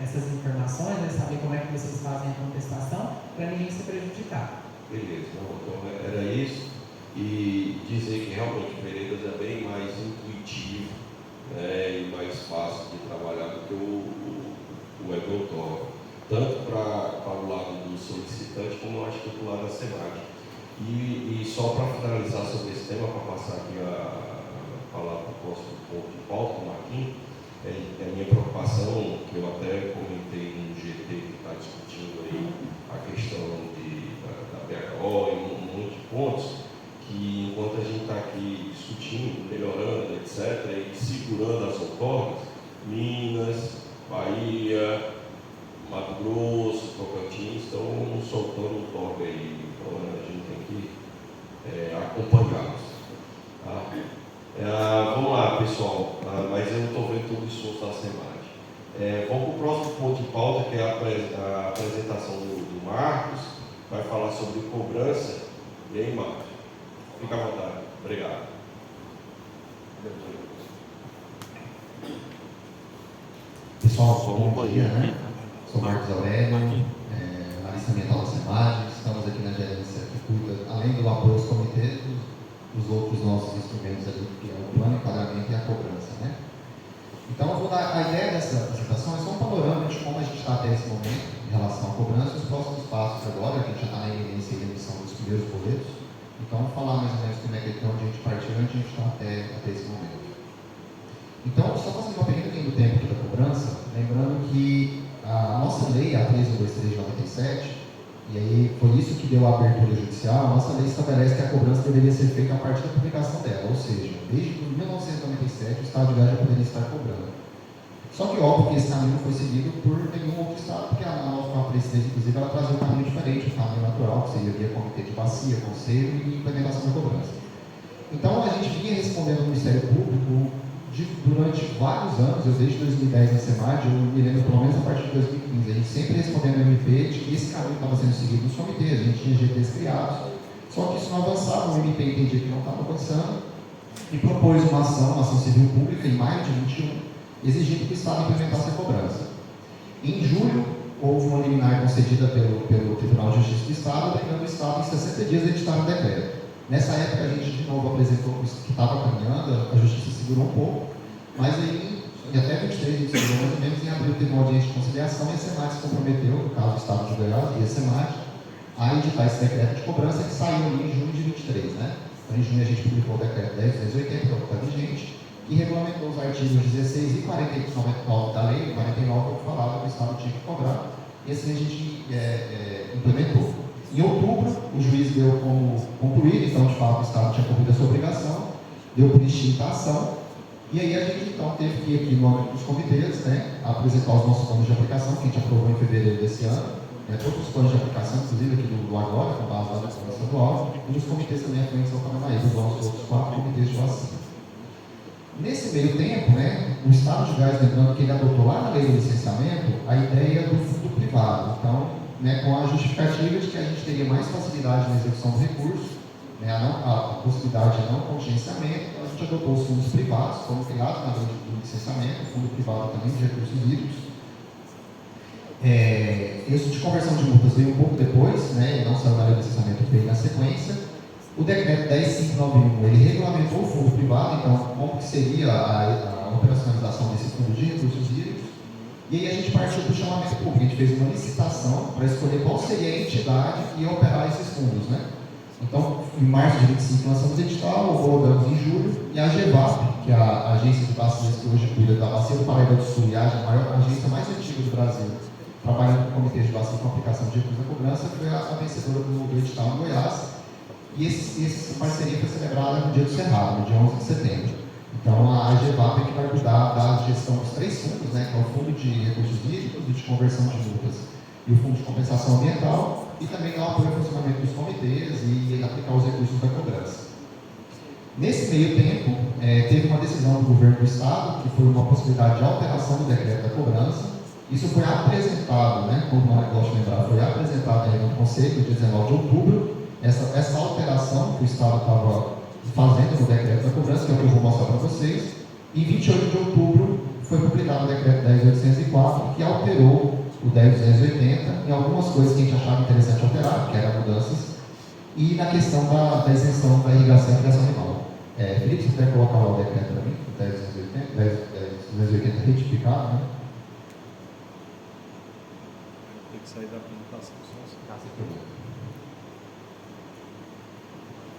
essas informações, né, saber como é que vocês fazem a contestação, para ninguém ser prejudicado. Beleza, então era isso. E dizer que realmente o Veredas é bem mais intuitivo, né, e mais fácil de trabalhar do que o WebAuthor, tanto para o lado do solicitante, como eu acho que do lado da SEMAD. E só para finalizar sobre esse tema, para passar aqui a palavra para o próximo ponto de pauta, o Marquinhos, é a minha preocupação, que eu até comentei no GT que está discutindo aí a questão da BHO e um monte de pontos, que enquanto a gente está aqui discutindo, melhorando, etc., e segurando as outorgas, Minas, Bahia, Mato Grosso, Tocantins, estão soltando outorga aí, então a gente tem que acompanhá-los. Tá? Vamos lá, pessoal, mas eu não estou vendo todo o esforço da SEMAD. Vamos para o próximo ponto de pauta, que é a apresentação do Marcos, vai falar sobre cobrança. E aí, Marcos? Fica à vontade. Obrigado. Pessoal, bom dia, né? Sou Marcos Aurélio, analista ambiental da SEMAD. Estamos aqui na gerência que cuida, além do apoio aos comitês, dos outros nossos instrumentos ali, que é o plano, o enquadramento e a cobrança, né? Então, eu vou dar a ideia dessa apresentação, é só um panorama de como a gente está até esse momento em relação à cobrança e os próximos passos agora, que a gente já está na iminência da emissão dos primeiros boletos. Então, vamos falar mais ou menos como é que onde a gente partiu, onde a gente está até esse momento. Então, só fazendo uma pequena linha do tempo aqui da cobrança, lembrando que a nossa lei, a 3.123 de 97, e aí foi isso que deu a abertura judicial, a nossa lei estabelece que a cobrança deveria ser feita a partir da publicação dela, ou seja, desde 1997 o Estado de Goiás já poderia estar cobrando. Só que óbvio que esse caminho não foi seguido por nenhum outro Estado, porque a nossa presidência, inclusive, ela trazia um caminho diferente, um caminho natural, que seria via comitê de bacia, conselho e implementação da cobrança. Então, a gente vinha respondendo ao Ministério Público durante vários anos, eu desde 2010 na SEMAD, eu me lembro pelo menos a partir de 2015, a gente sempre respondendo ao MP de que esse caminho estava sendo seguido nos comitês, a gente tinha GTs criados, só que isso não avançava, o MP entendia que não estava avançando e propôs uma ação civil pública em maio de 21, exigindo que o Estado implementasse a cobrança. Em julho, houve uma liminar concedida pelo Tribunal de Justiça do Estado, obrigando o Estado em 60 dias a editar um decreto. Nessa época a gente de novo apresentou que estava caminhando, a Justiça segurou um pouco, mas aí, até 23 a gente segurou mais ou menos, em abril teve uma audiência de conciliação e a SEMAD se comprometeu, no caso do Estado de Goiás e a SEMAD, a editar esse decreto de cobrança que saiu ali em junho de 23, né? Então, em junho a gente publicou o decreto 10.280, que é o que está vigente, que regulamentou os artigos 16 e 49 da lei, 49 que falava que o Estado tinha que cobrar, e assim a gente implementou. Em outubro, o juiz deu como concluído, então de fato o Estado tinha cumprido a sua obrigação, deu por extinta a ação, e aí a gente então teve que ir aqui no âmbito dos comitês, né, apresentar os nossos planos de aplicação, que a gente aprovou em fevereiro desse ano, todos os planos de aplicação, inclusive aqui do agora, com base lá da Câmara Estadual, e os comitês também afluentes ao Paranaíba, os nossos outros 4 comitês de vacina. Nesse meio tempo, né, o Estado de Goiás, lembrando que ele adotou lá na lei do licenciamento a ideia do fundo privado. Então, né, com a justificativa de que a gente teria mais facilidade na execução do recurso, né, a possibilidade de não contingenciamento, então a gente adotou os fundos privados, como criado na lei do licenciamento, o fundo privado também de recursos hídricos. Isso de conversão de multas veio um pouco depois, né, e não saiu na lei do licenciamento, veio na sequência. O decreto 10.591, ele regulamentou o fundo privado, então como que seria a operacionalização desse fundo de recursos hídricos, e aí a gente partiu para o chamamento público, a gente fez uma licitação para escolher qual seria a entidade que ia operar esses fundos, né? Então, em março de 25 lançamos o edital, rodamos em julho, e a GEVAP, que é a agência de vacinas que hoje cuida da Bacia do Paraíba do Sul, e a maior agência mais antiga do Brasil, trabalhando com o Comitê de Vacina com aplicação de recursos da cobrança, foi a vencedora do edital em Goiás. E essa parceria foi celebrada no dia do Cerrado, no dia 11 de setembro. Então, a GEVAP é que vai cuidar da gestão dos 3 fundos, né, que é o Fundo de Recursos Hídricos, o de Conversão de Multas e o Fundo de Compensação Ambiental, e também dar o apoio ao funcionamento dos comitês e aplicar os recursos da cobrança. Nesse meio tempo, teve uma decisão do governo do Estado, que foi uma possibilidade de alteração do decreto da cobrança. Isso foi apresentado, né, como o Mário gosta de lembrar, foi apresentado aí no Conselho, dia 19 de outubro, essa alteração que o Estado estava fazendo no decreto da cobrança, que é o que eu vou mostrar para vocês. Em 28 de outubro foi publicado o decreto 10.804, que alterou o 10.280 em algumas coisas que a gente achava interessante alterar, que eram mudanças, e na questão da isenção da irrigação e criação animal. Felipe, se puder colocar lá o decreto para mim, o 10.280 retificado, né? Tem que sair da apresentação. Sem problema.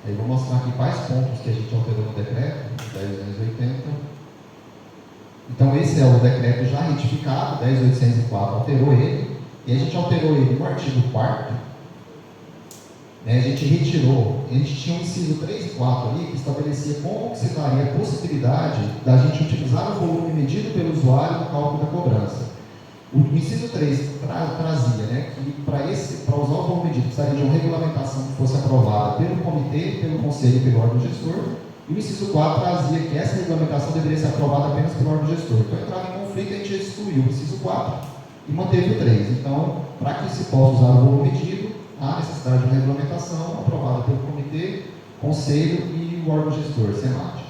Aí vou mostrar aqui quais pontos que a gente alterou no decreto, 10.280. Então esse é o decreto já retificado, 10.804 alterou ele, e a gente alterou ele no artigo 4º, né, a gente retirou, a gente tinha o inciso 3 e 4 ali, que estabelecia como que se daria a possibilidade da gente utilizar o volume medido pelo usuário no cálculo da cobrança. O inciso 3 trazia, né, que para usar o volume medido precisaria de uma regulamentação que fosse aprovada pelo comitê, pelo conselho e pelo órgão gestor, e o inciso 4 trazia que essa regulamentação deveria ser aprovada apenas pelo órgão gestor. Então, entrava em conflito, a gente excluiu o inciso 4 e manteve o 3. Então, para que se possa usar o volume medido, há necessidade de uma regulamentação aprovada pelo comitê, conselho e o órgão gestor, SEMAD.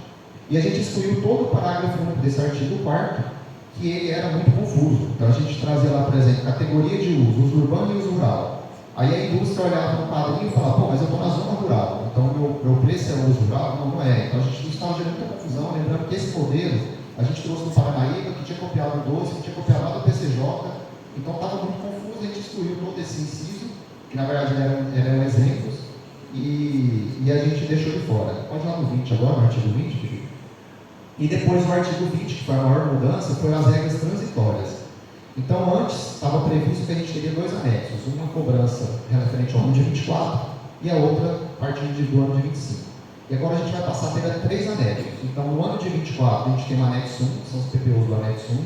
E a gente excluiu todo o parágrafo único desse artigo 4º, que ele era muito confuso. Então a gente trazia lá, por exemplo, categoria de uso urbano e uso rural. Aí a indústria olhava no padrinho e falava, pô, mas eu estou na zona rural, então meu preço é uso rural? Não, não é. Então a gente estava gerando muita confusão, lembrando que esse modelo a gente trouxe do Paranaíba, que tinha copiado o 12, que tinha copiado lá do PCJ, então estava muito confuso, a gente excluiu todo esse inciso, que na verdade eram exemplos, e a gente deixou de fora. Pode ir lá no 20 agora, no artigo 20, Felipe. E depois no artigo 20, que foi a maior mudança, foi as regras transitórias. Então antes estava previsto que a gente teria 2 anexos, uma cobrança referente ao ano de 24 e a outra a partir do ano de 25. E agora a gente vai passar a ter 3 anexos. Então no ano de 24 a gente tem o anexo 1, que são os PPUs do anexo 1.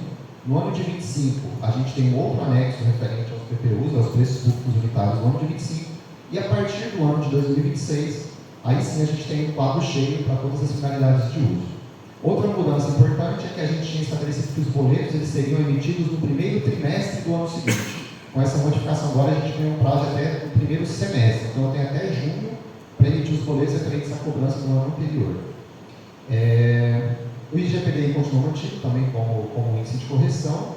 No ano de 25 a gente tem um outro anexo referente aos PPUs, aos preços públicos unitários do ano de 25. E a partir do ano de 2026, aí sim a gente tem um quadro cheio para todas as finalidades de uso. Outra mudança importante é que a gente tinha estabelecido que os boletos eles seriam emitidos no primeiro trimestre do ano seguinte. Com essa modificação agora a gente tem um prazo até o primeiro semestre, então tem até junho para emitir os boletos referentes à cobrança do ano anterior. O IGPDI continua mantido também como índice de correção.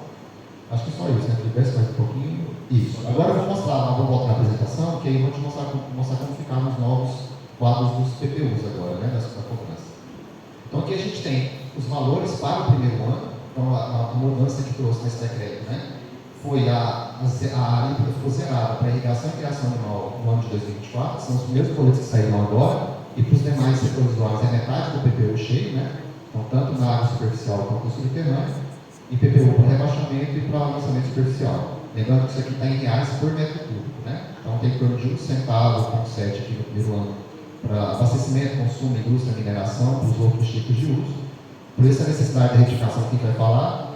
Acho que só isso, né? Desce mais um pouquinho. Isso. Agora eu vou mostrar, vou voltar na apresentação, que aí eu vou te mostrar como ficaram os novos quadros dos PPUs agora, né? Da cobrança. Então aqui a gente tem os valores para o primeiro ano. Então a mudança que trouxe nesse decreto, né? Foi a alíquota ficou zerada para irrigação e criação animal no ano de 2024, são os primeiros boletos que saíram agora, e para os demais setores usuários é metade do PPU cheio, né? Então, tanto na área superficial quanto no subterrâneo, e PPU para rebaixamento e para lançamento superficial. Lembrando que isso aqui está em reais por metro cúbico, né? Então, tem em torno de 1 centavo, 1,7 aqui no primeiro ano, para abastecimento, consumo, indústria, mineração, para os outros tipos de uso. Por isso, a necessidade de retificação que a gente vai falar,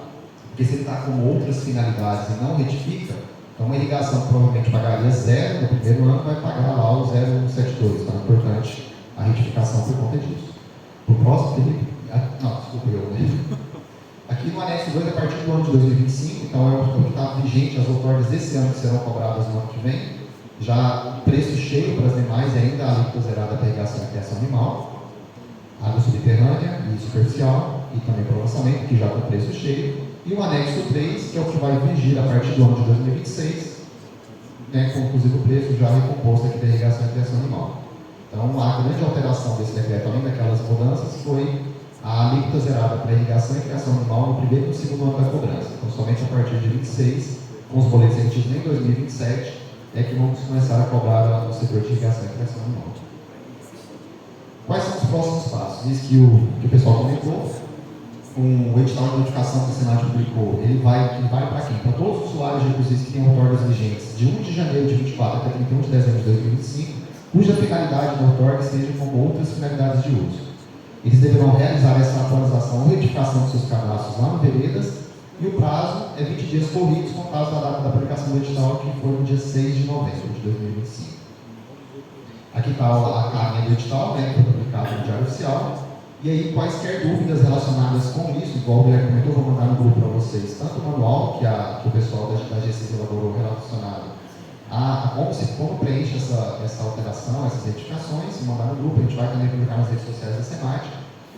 porque se ele está com outras finalidades e não retifica, então uma irrigação provavelmente pagaria 0 no primeiro ano, vai pagar lá o 0,172. Então, é importante a retificação por conta disso. O próximo, Felipe? Não, desculpa, eu mesmo. Aqui no anexo 2, a partir do ano de 2025, então é o que está vigente, as outorgas desse ano que serão cobradas no ano que vem, já o preço cheio para as demais, ainda a alíquota zerada para irrigação e criação animal, água subterrânea e superficial, e também para o lançamento, que já com preço cheio, e o anexo 3, que é o que vai vigir a partir do ano de 2026, né, com inclusive o preço já recomposto aqui da irrigação e criação animal. Então, a grande alteração desse decreto, além daquelas mudanças, foi a alíquota zerada para irrigação e criação animal no primeiro e no segundo ano da cobrança. Então, somente a partir de 26, com os boletos emitidos em 2027, é que vamos começar a cobrar no setor de irrigação e criação animal. Quais são os próximos passos? Isso que o pessoal comentou, o edital de notificação que o Senado publicou, ele vai para quem? Para todos os usuários de recursos que têm outorgas vigentes de 1 de janeiro de 24 até 31 de dezembro de 2025, cuja finalidade da outorga seja como outras finalidades de uso. Eles deverão realizar essa atualização ou retificação de seus cadastros lá no Veredas, e o prazo é 20 dias corridos, com caso da data da publicação do edital, que foi no dia 6 de novembro de 2025. Aqui está a carta do edital, né, que foi publicada no Diário Oficial, e aí quaisquer dúvidas relacionadas com isso, igual o Guilherme comentou, eu vou mandar no grupo para vocês, tanto o manual que o pessoal da GC elaborou relacionado a como preenche essa alteração, essas retificações, se mandar no grupo, a gente vai também publicar nas redes sociais da SEMAT.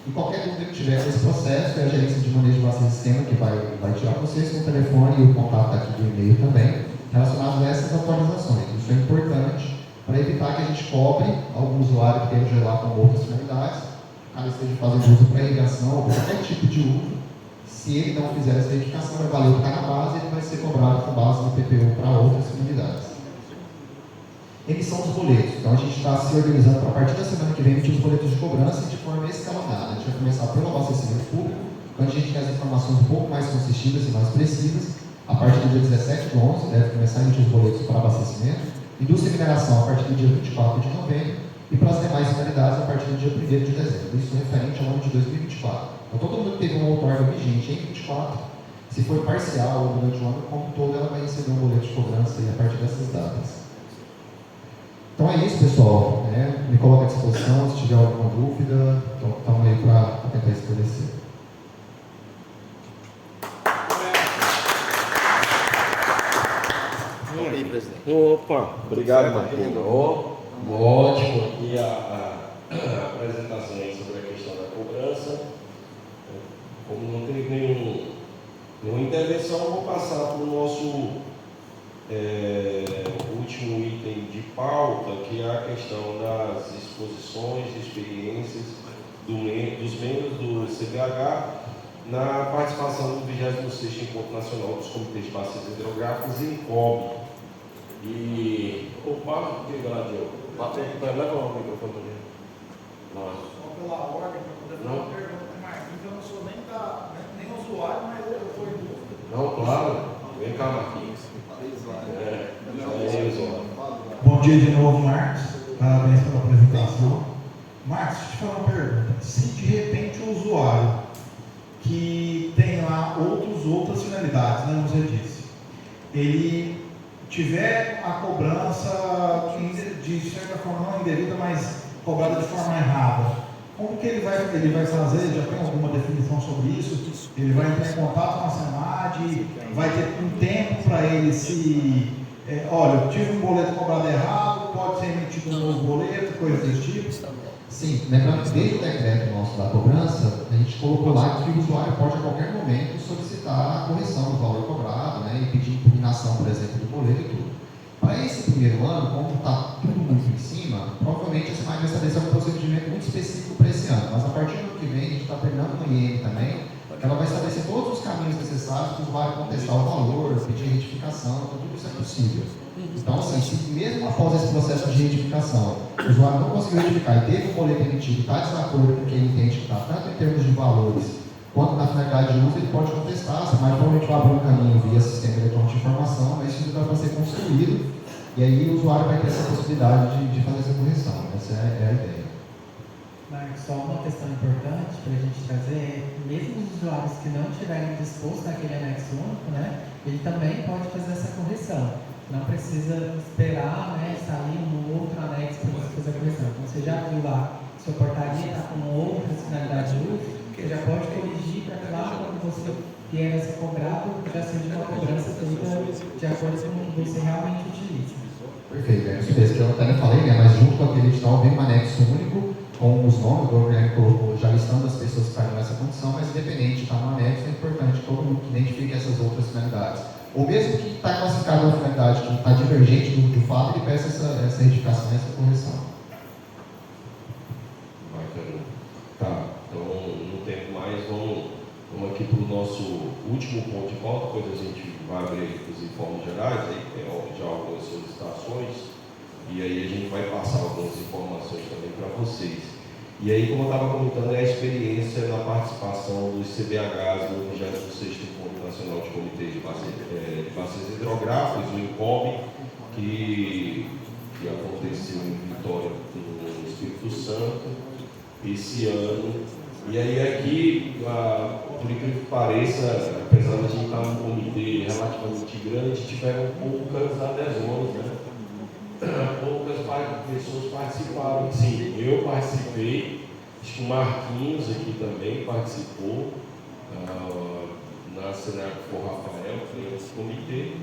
E qualquer dúvida que tiver nesse processo, é a gerência de manejo de base de sistema que vai tirar vocês com o telefone e o contato aqui do e-mail também, relacionado a essas atualizações. Isso é importante para evitar que a gente cobre algum usuário que esteja lá com outras finalidades, caso esteja fazendo uso para irrigação ou qualquer tipo de uso. Se ele não fizer essa retificação, vai valer o que está na base, ele vai ser cobrado com base no PPU para outras finalidades. Emissão dos boletos. Então, a gente está se organizando para, a partir da semana que vem, emitir os boletos de cobrança de forma escalonada. A gente vai começar pelo abastecimento público, onde a gente tem as informações um pouco mais consistivas e mais precisas. A partir do dia 17 do 11, deve começar a emitir os boletos para abastecimento. Indústria e mineração, a partir do dia 24 de novembro. E para as demais finalidades, a partir do dia 1º de dezembro. Isso referente ao ano de 2024. Então, todo mundo que teve uma outorga vigente em 24, se for parcial ou durante o ano como todo, ela vai receber um boleto de cobrança a partir dessas datas. Então é isso, pessoal. Me coloco à disposição se tiver alguma dúvida. Então, estamos aí para tentar esclarecer. Ok, presidente. Opa, obrigado, Marquinhos. Ótimo aqui a apresentação aí sobre a questão da cobrança. Como não teve nenhuma intervenção, eu vou passar para o nosso último item de pauta, que é a questão das exposições e experiências dos membros do CBH na participação do 26º Encontro Nacional dos Comitês de Bacias Hidrográficas em COB. E o Pablo, diga lá, Diogo. Leva o microfone para mim. Só pela ordem, para poder fazer uma pergunta para o Marquinhos, eu não sou nem usuário, mas eu estou em dúvida. Não, claro. Vem cá, Marquinhos. Bom dia de novo, Marcos. Parabéns pela apresentação. Marcos, deixa eu te fazer uma pergunta. Se de repente o usuário que tem lá outras finalidades, né, como você disse, ele tiver a cobrança de certa forma não indevida, mas cobrada de forma errada, como que ele vai fazer? Já tem alguma definição sobre isso? Ele vai entrar em contato com a SEMAD, vai ter um tempo para ele se... olha, eu tive um boleto cobrado errado, pode ser emitido um novo boleto, coisas desse tipo? Sim, lembrando que desde o decreto nosso da cobrança, a gente colocou lá que o usuário pode a qualquer momento solicitar a correção do valor cobrado, né, coordenação, por exemplo, do boleto e tudo. Para esse primeiro ano, como está tudo muito em cima, provavelmente a SEMAD vai estabelecer um procedimento muito específico para esse ano. Mas a partir do ano que vem, a gente está terminando com a IEM também, ela vai estabelecer todos os caminhos necessários para o usuário contestar o valor, pedir retificação, tudo isso é possível. Então, assim, se mesmo após esse processo de retificação, o usuário não conseguiu retificar e teve um boleto emitido e está de desacordo com o que ele entende que está, tanto em termos de valores quanto na finalidade de uso, ele pode contestar, mas provavelmente vai abrir um caminho via sistema eletrônico de informação, mas isso ainda vai ser construído, e aí o usuário vai ter essa possibilidade de fazer essa correção. Essa é a ideia. Marcos, só uma questão importante para a gente trazer é, mesmo os usuários que não estiverem dispostos naquele anexo único, né, ele também pode fazer essa correção. Não precisa esperar, né, sair um outro anexo para você fazer a correção. Então, você já viu lá, sua portaria está com outra finalidade de uso, você já pode corrigir para que lá, quando você vier a ser cobrado, já seja uma cobrança feita de acordo com o que você realmente utiliza. Perfeito, é isso mesmo que eu até falei, né, mas junto com aquele edital vem um anexo único, com os nomes, o Guilherme colocou, já listando as pessoas que estão nessa condição, mas independente de estar no anexo, é importante que todo mundo identifique essas outras finalidades. Ou mesmo que está classificado uma finalidade que está divergente do fato, ele peça essa retificação e essa correção. Bacana. Tá, então no tempo mais, vamos aqui para o nosso último ponto de pauta, depois a gente vai abrir os informes gerais, aí tem já algumas solicitações, e aí a gente vai passar algumas informações também para vocês. E aí, como eu estava comentando, é a experiência na participação dos CBHs no 26º Encontro Nacional de Comitês de Bacias Hidrográficas, o INCOB, que aconteceu em Vitória, no Espírito Santo, esse ano. E aí aqui, por incrível que pareça, apesar de a gente estar num comitê relativamente grande, tiveram poucas adesões, né? Poucas pessoas participaram. Sim, eu participei, acho que o Marquinhos aqui também participou, na Senac for Rafael, que é esse comitê.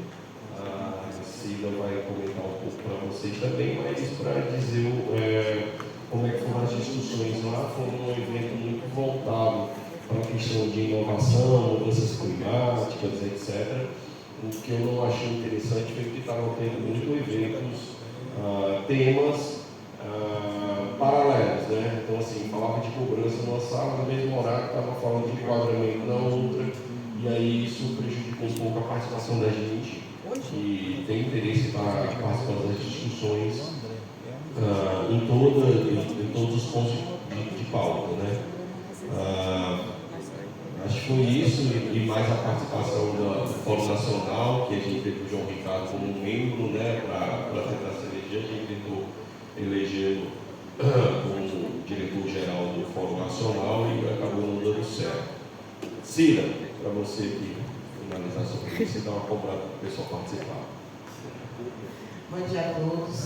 A Cida vai comentar um pouco para vocês também, mas para dizer como é que foram as discussões lá. Foi um evento muito voltado para a questão de inovação, mudanças climáticas, etc. O que eu não achei interessante foi que estavam tendo muitos eventos, temas paralelos, né? Então, assim, falava de cobrança numa sala, no mesmo horário estava falando de enquadramento na outra, e aí isso prejudicou um pouco a participação da gente, que tem interesse para participar das discussões em todos os pontos de pauta, né? Acho que foi isso, e mais a participação do Fórum Nacional, que a gente teve o João Ricardo como membro, né, para tentar se eleger. A gente tentou eleger como diretor-geral do Fórum Nacional e acabou não dando certo. Cira, para você aqui finalizar sobre isso e dar uma cobrada para o pessoal participar. Bom dia a todos.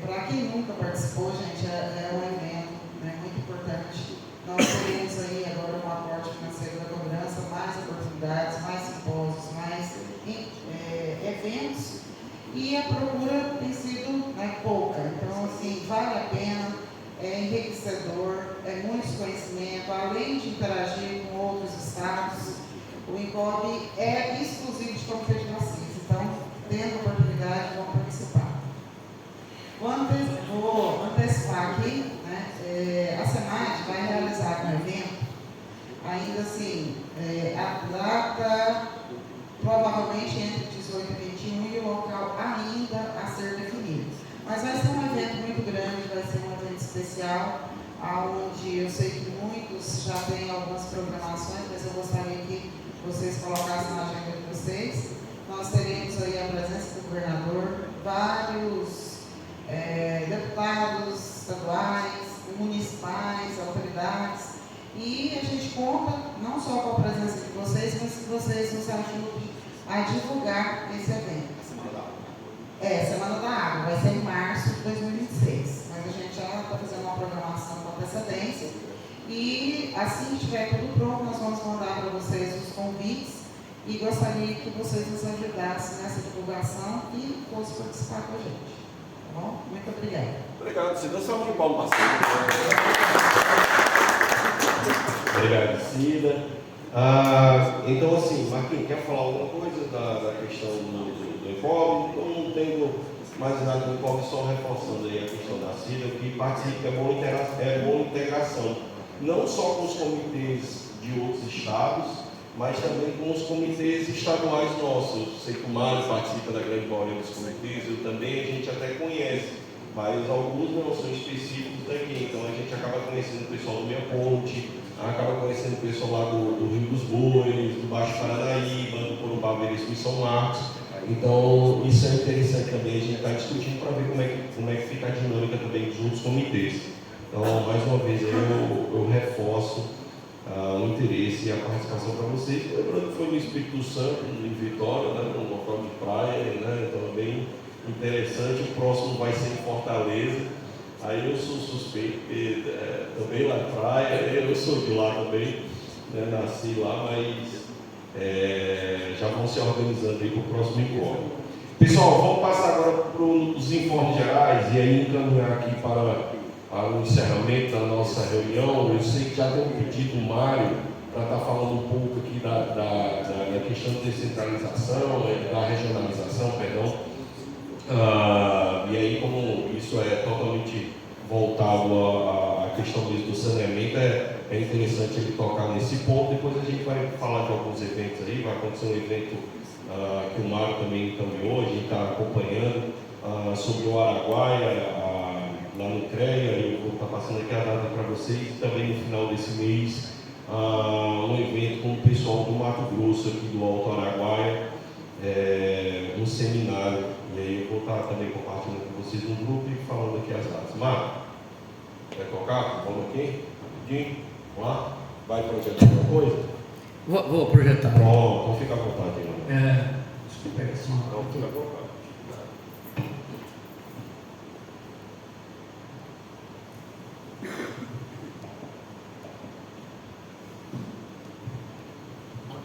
Para quem nunca participou, gente, é um evento, né, muito importante. Nós teremos aí agora um aporte financeiro da cobrança, mais oportunidades, mais simpósios, mais eventos, e a procura tem sido, né, pouca. Então, assim, vale a pena, é enriquecedor, é muito conhecimento, além de interagir com outros estados. O INCOB é exclusivo de comitê de bacias, então, tendo oportunidade, vão participar. Vou antecipar aqui, né, a SEMAD vai realizar um evento, ainda assim, a data provavelmente entre 18 e 21 e o local ainda a ser definido. Mas vai ser um evento muito grande, vai ser um evento especial, onde eu sei que muitos já têm algumas programações, mas eu gostaria que vocês colocassem na agenda de vocês. Nós teremos aí a presença do governador, vários deputados estaduais, municipais, autoridades, e a gente conta não só com a presença de vocês, mas que vocês nos ajudem a divulgar esse evento. Semana da Água, vai ser em março de 2026, mas a gente já está fazendo uma programação com antecedência, e assim que estiver tudo pronto, nós vamos mandar para vocês os convites, e gostaria que vocês nos ajudassem nessa divulgação e fossem participar com a gente. Bom, muito obrigada. Obrigado, Cida. Salve de palmas para Obrigado, Cida. Então, assim, Marquinhos, quer falar alguma coisa da questão questão do Envolve, então não tenho mais nada do Envolve, só reforçando aí a questão da CIDA, que participa, é boa integração, não só com os comitês de outros estados, mas também com os comitês estaduais nossos. Eu sei que o Mário participa da grande maioria dos comitês, eu também, a gente até conhece, mas alguns não são específicos daqui, então a gente acaba conhecendo o pessoal do Meia Ponte, acaba conhecendo o pessoal lá do Rio dos Bois, do Baixo Paranaíba, do Corumbá Veríssimo e São Marcos. Então isso é interessante também, a gente está discutindo para ver como é que fica a dinâmica também dos outros comitês. Então, mais uma vez, eu reforço o interesse e a participação para vocês. Lembrando que foi no Espírito Santo, em Vitória, né, no local de praia, né, então é bem interessante. O próximo vai ser em Fortaleza. Aí eu sou suspeito, porque também lá na praia, eu sou de lá também, né, nasci lá, mas já vão se organizando aí para o próximo encontro. Pessoal, vamos passar agora para os informes gerais e aí encaminhar aqui para o encerramento da nossa reunião. Eu sei que já tem um pedido do Mário para estar falando um pouco aqui da questão de descentralização, da regionalização, perdão. E aí, como isso é totalmente voltado à questão do saneamento, é interessante ele tocar nesse ponto. Depois a gente vai falar de alguns eventos aí, vai acontecer um evento que o Mário também encaminhou, a gente está acompanhando, sobre o Araguaia, lá no CREA. Eu vou estar passando aqui a data para vocês, também no final desse mês, um evento com o pessoal do Mato Grosso, aqui do Alto Araguaia, um seminário, e aí eu vou estar também compartilhando com vocês no grupo e falando aqui as datas. Marco, vai tocar? Vamos aqui? Rapidinho? Vamos lá? Vai projetar alguma coisa? Vou projetar. Bom, então fica à vontade. Desculpa aí, só não, fica à vontade.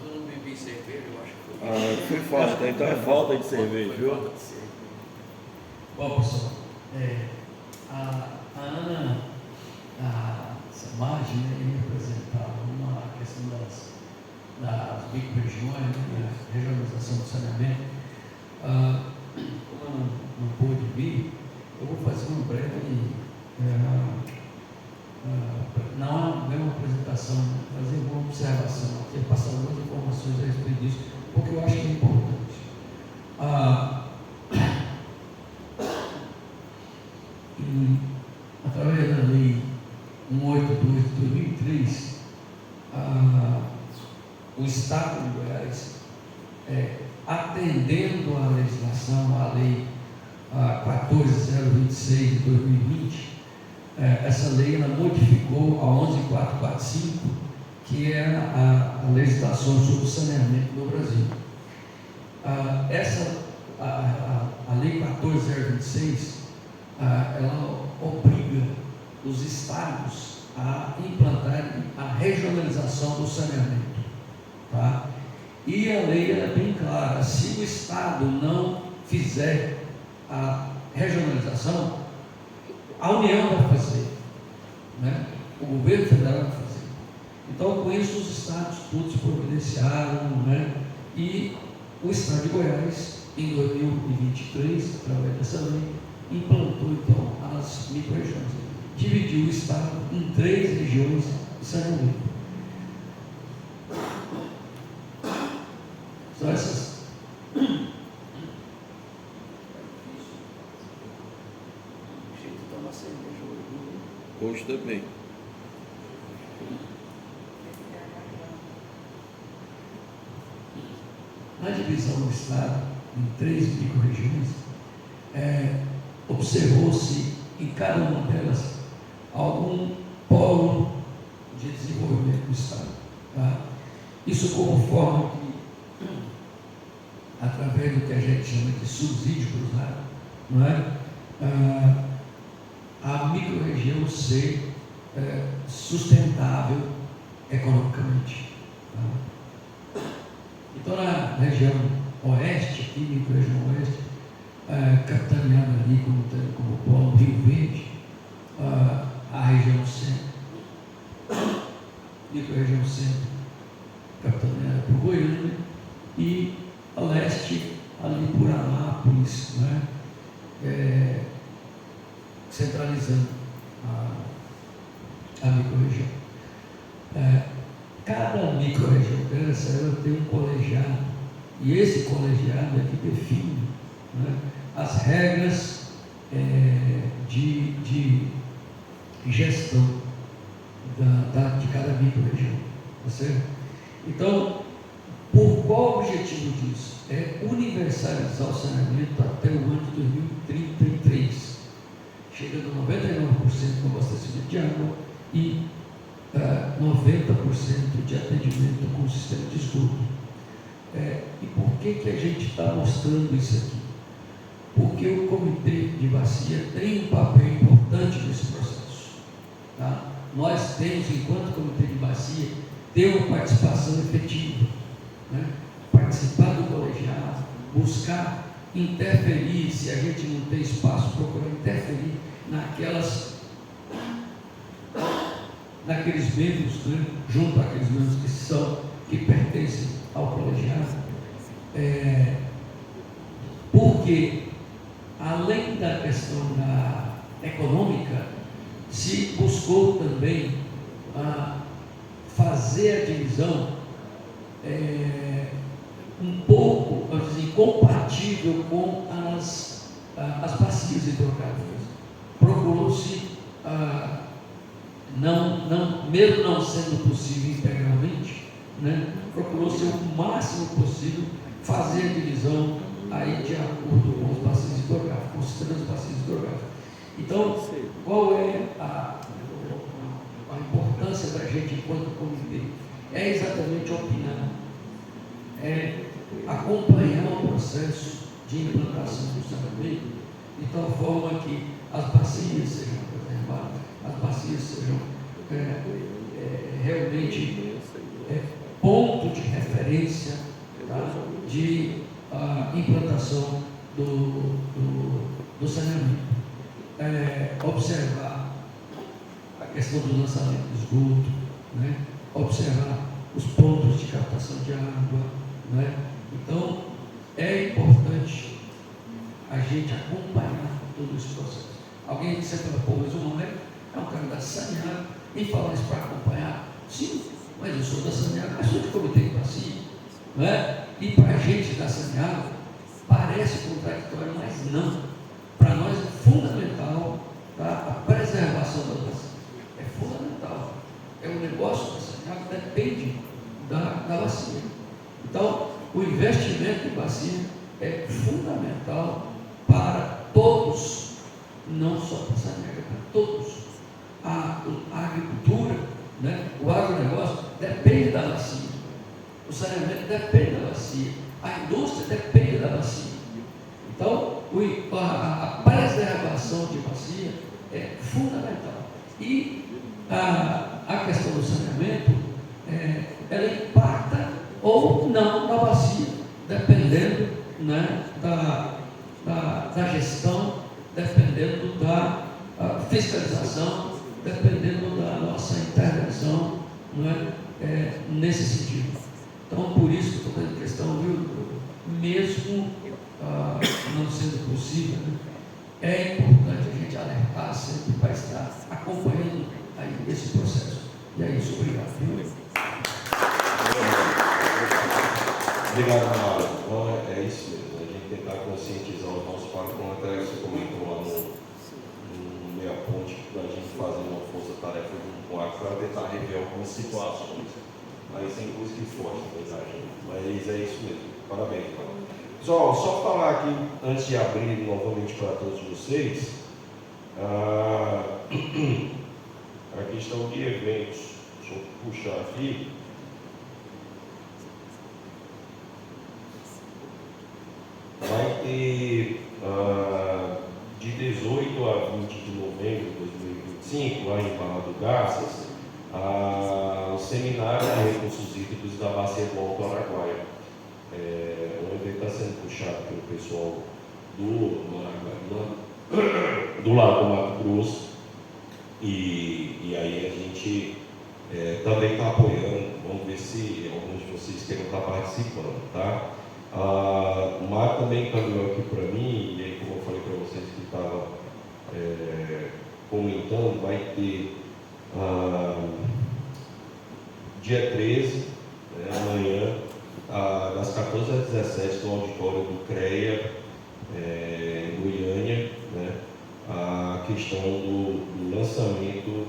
Eu não bebi cerveja, eu acho que foi. Foi falta, então é falta de cerveja, viu? Bom, pessoal, a Ana Samad, ia apresentar uma questão das micro-regiões, né, a regionalização do saneamento. Como ela não pôde vir, eu vou fazer uma breve, não é uma apresentação, fazer uma observação aqui, passar algumas informações a respeito disso, porque eu acho que é importante. Através da Lei 182 de 2003, o Estado de Goiás, atendendo à legislação, à Lei 14026 de 2020, essa lei ela modificou a 11445, que é a legislação sobre o saneamento no Brasil. A Lei 14026, ela obriga os estados a implantarem a regionalização do saneamento. Tá? E a lei é bem clara: se o estado não fizer a regionalização, a União vai fazer, né? O governo federal vai fazer. Então, com isso, os estados todos providenciaram, né? E o estado de Goiás, em 2023, através dessa lei, implantou então as micro-regiões. Dividiu o estado em 3 regiões de saneamento. São essas. Hoje também. Na divisão do estado em 3 micro-regiões, observou-se em cada uma delas algum polo de desenvolvimento do estado. Tá? Isso como forma que, através do que a gente chama de subsídio cruzado, não é? A micro-região ser sustentável economicamente. Tá? Então, na região oeste, aqui, micro-região oeste, capitaneada ali como polo Rio Verde, a região centro, micro-região centro, capitaneada por Goiânia, e a leste, ali por Anápolis, né? Centralizando a microrregião. Cada microrregião dessa, ela tem um colegiado, e esse colegiado é que define, né, as regras de gestão de cada microrregião, tá certo? Então, por qual objetivo disso? É universalizar o saneamento até o ano de 2033, chegando a 99% do abastecimento de água e 90% de atendimento com o sistema de esgoto. E por que a gente está mostrando isso aqui? Porque o Comitê de Bacia tem um papel importante nesse processo. Tá? Nós temos, enquanto Comitê de Bacia, ter uma participação efetiva, né? Participar do colegiado, buscar interferir, se a gente não tem espaço, procurar interferir naqueles membros, né? Junto àqueles membros que pertencem ao colegiado, porque além da questão econômica, se buscou também fazer a divisão um pouco, vamos dizer, compatível com as bacias hidrográficas. Procurou-se, mesmo não sendo possível integralmente, né, procurou-se o máximo possível fazer a divisão aí de acordo com os bacias hidrográficos, com os transbacias hidrográficos. Então, qual é a importância da gente enquanto comitê? É exatamente opinar, acompanhar o processo de implantação do saneamento de tal forma que as bacias sejam preservadas, as bacias sejam realmente ponto de referência, tá, de implantação do saneamento. Observar a questão do lançamento do esgoto, né? Observar os pontos de captação de água, né? Então, é importante a gente acompanhar todo esse processo. Alguém sempre fala, pô, mas o Mané é um cara da Saneago, e falar isso para acompanhar? Sim, mas eu sou da Saneago, mas sou de comitê de bacia, não é? E para a gente da Saneago, parece contraditório, mas não. Para nós é fundamental, tá? A preservação da bacia. É fundamental. É um negócio da Saneago que depende da bacia. Então, o investimento em bacia é fundamental para todos, não só para a Saneago, para todos. A agricultura, né? O agronegócio depende da bacia. O saneamento depende da bacia. A indústria depende da bacia. Então, a preservação de bacia é fundamental. E a questão do saneamento, ela impacta ou não na bacia, dependendo, né, da gestão, dependendo da fiscalização, dependendo da nossa intervenção, não é, nesse sentido. Então, por isso que estou fazendo questão, viu, mesmo não sendo possível, né, é importante a gente alertar sempre para estar acompanhando aí esse processo. E é isso, obrigado. Obrigado, Mário. Então, é isso mesmo, a gente tentar conscientizar os nossos pais, como até você comentou lá no Meia Ponte, para a gente fazer uma força-tarefa junto com a para tentar rever algumas situações. Mas sem busca e força, mas é isso mesmo. Parabéns, Mário. Pessoal, só falar aqui, antes de abrir novamente para todos vocês, a questão de eventos. Deixa eu puxar aqui. Vai ter de 18 a 20 de novembro de 2025, lá em Barra do Garças, o seminário de recursos hídricos da Bacia do Alto Araguaia. O evento está sendo puxado pelo pessoal do lado do Mato Grosso, e aí a gente também está apoiando. Vamos ver se alguns de vocês querem estar participando, tá? O Marco também caminhou aqui para mim, e aí como eu falei para vocês que estavam comentando, vai ter dia 13, amanhã, das 14 às 17 no auditório do CREA, em Goiânia, né, a questão do lançamento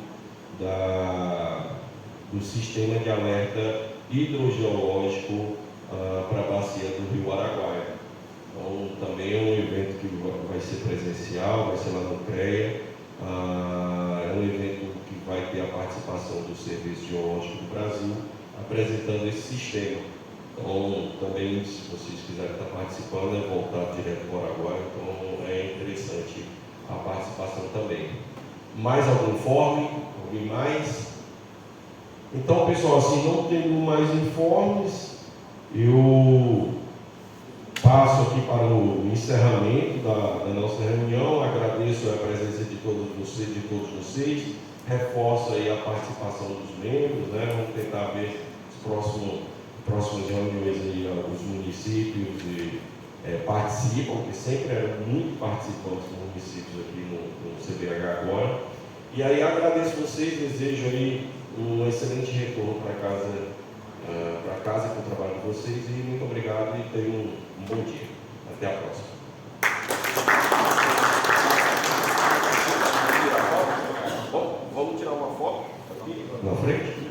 do sistema de alerta hidrogeológico para a bacia do Rio Araguaia. Então, também é um evento que vai ser presencial, vai ser lá no CREA. É um evento que vai ter a participação do Serviço Geológico do Brasil, apresentando esse sistema. Então, também, se vocês quiserem estar participando, é voltado direto para o Araguaia, então é interessante a participação também. Mais algum informe? Alguém mais? Então, pessoal, assim, não tendo mais informes, eu passo aqui para o encerramento da nossa reunião. Agradeço a presença de todos vocês, reforço aí a participação dos membros, né? Vamos tentar ver as próximas reuniões aí, os municípios participam, porque sempre eram muito participantes dos municípios aqui no CBH agora. E aí agradeço vocês, desejo aí um excelente retorno para casa e para o trabalho de vocês, e muito obrigado e tenham um bom dia. Até a próxima. Vamos tirar uma foto aqui Na frente?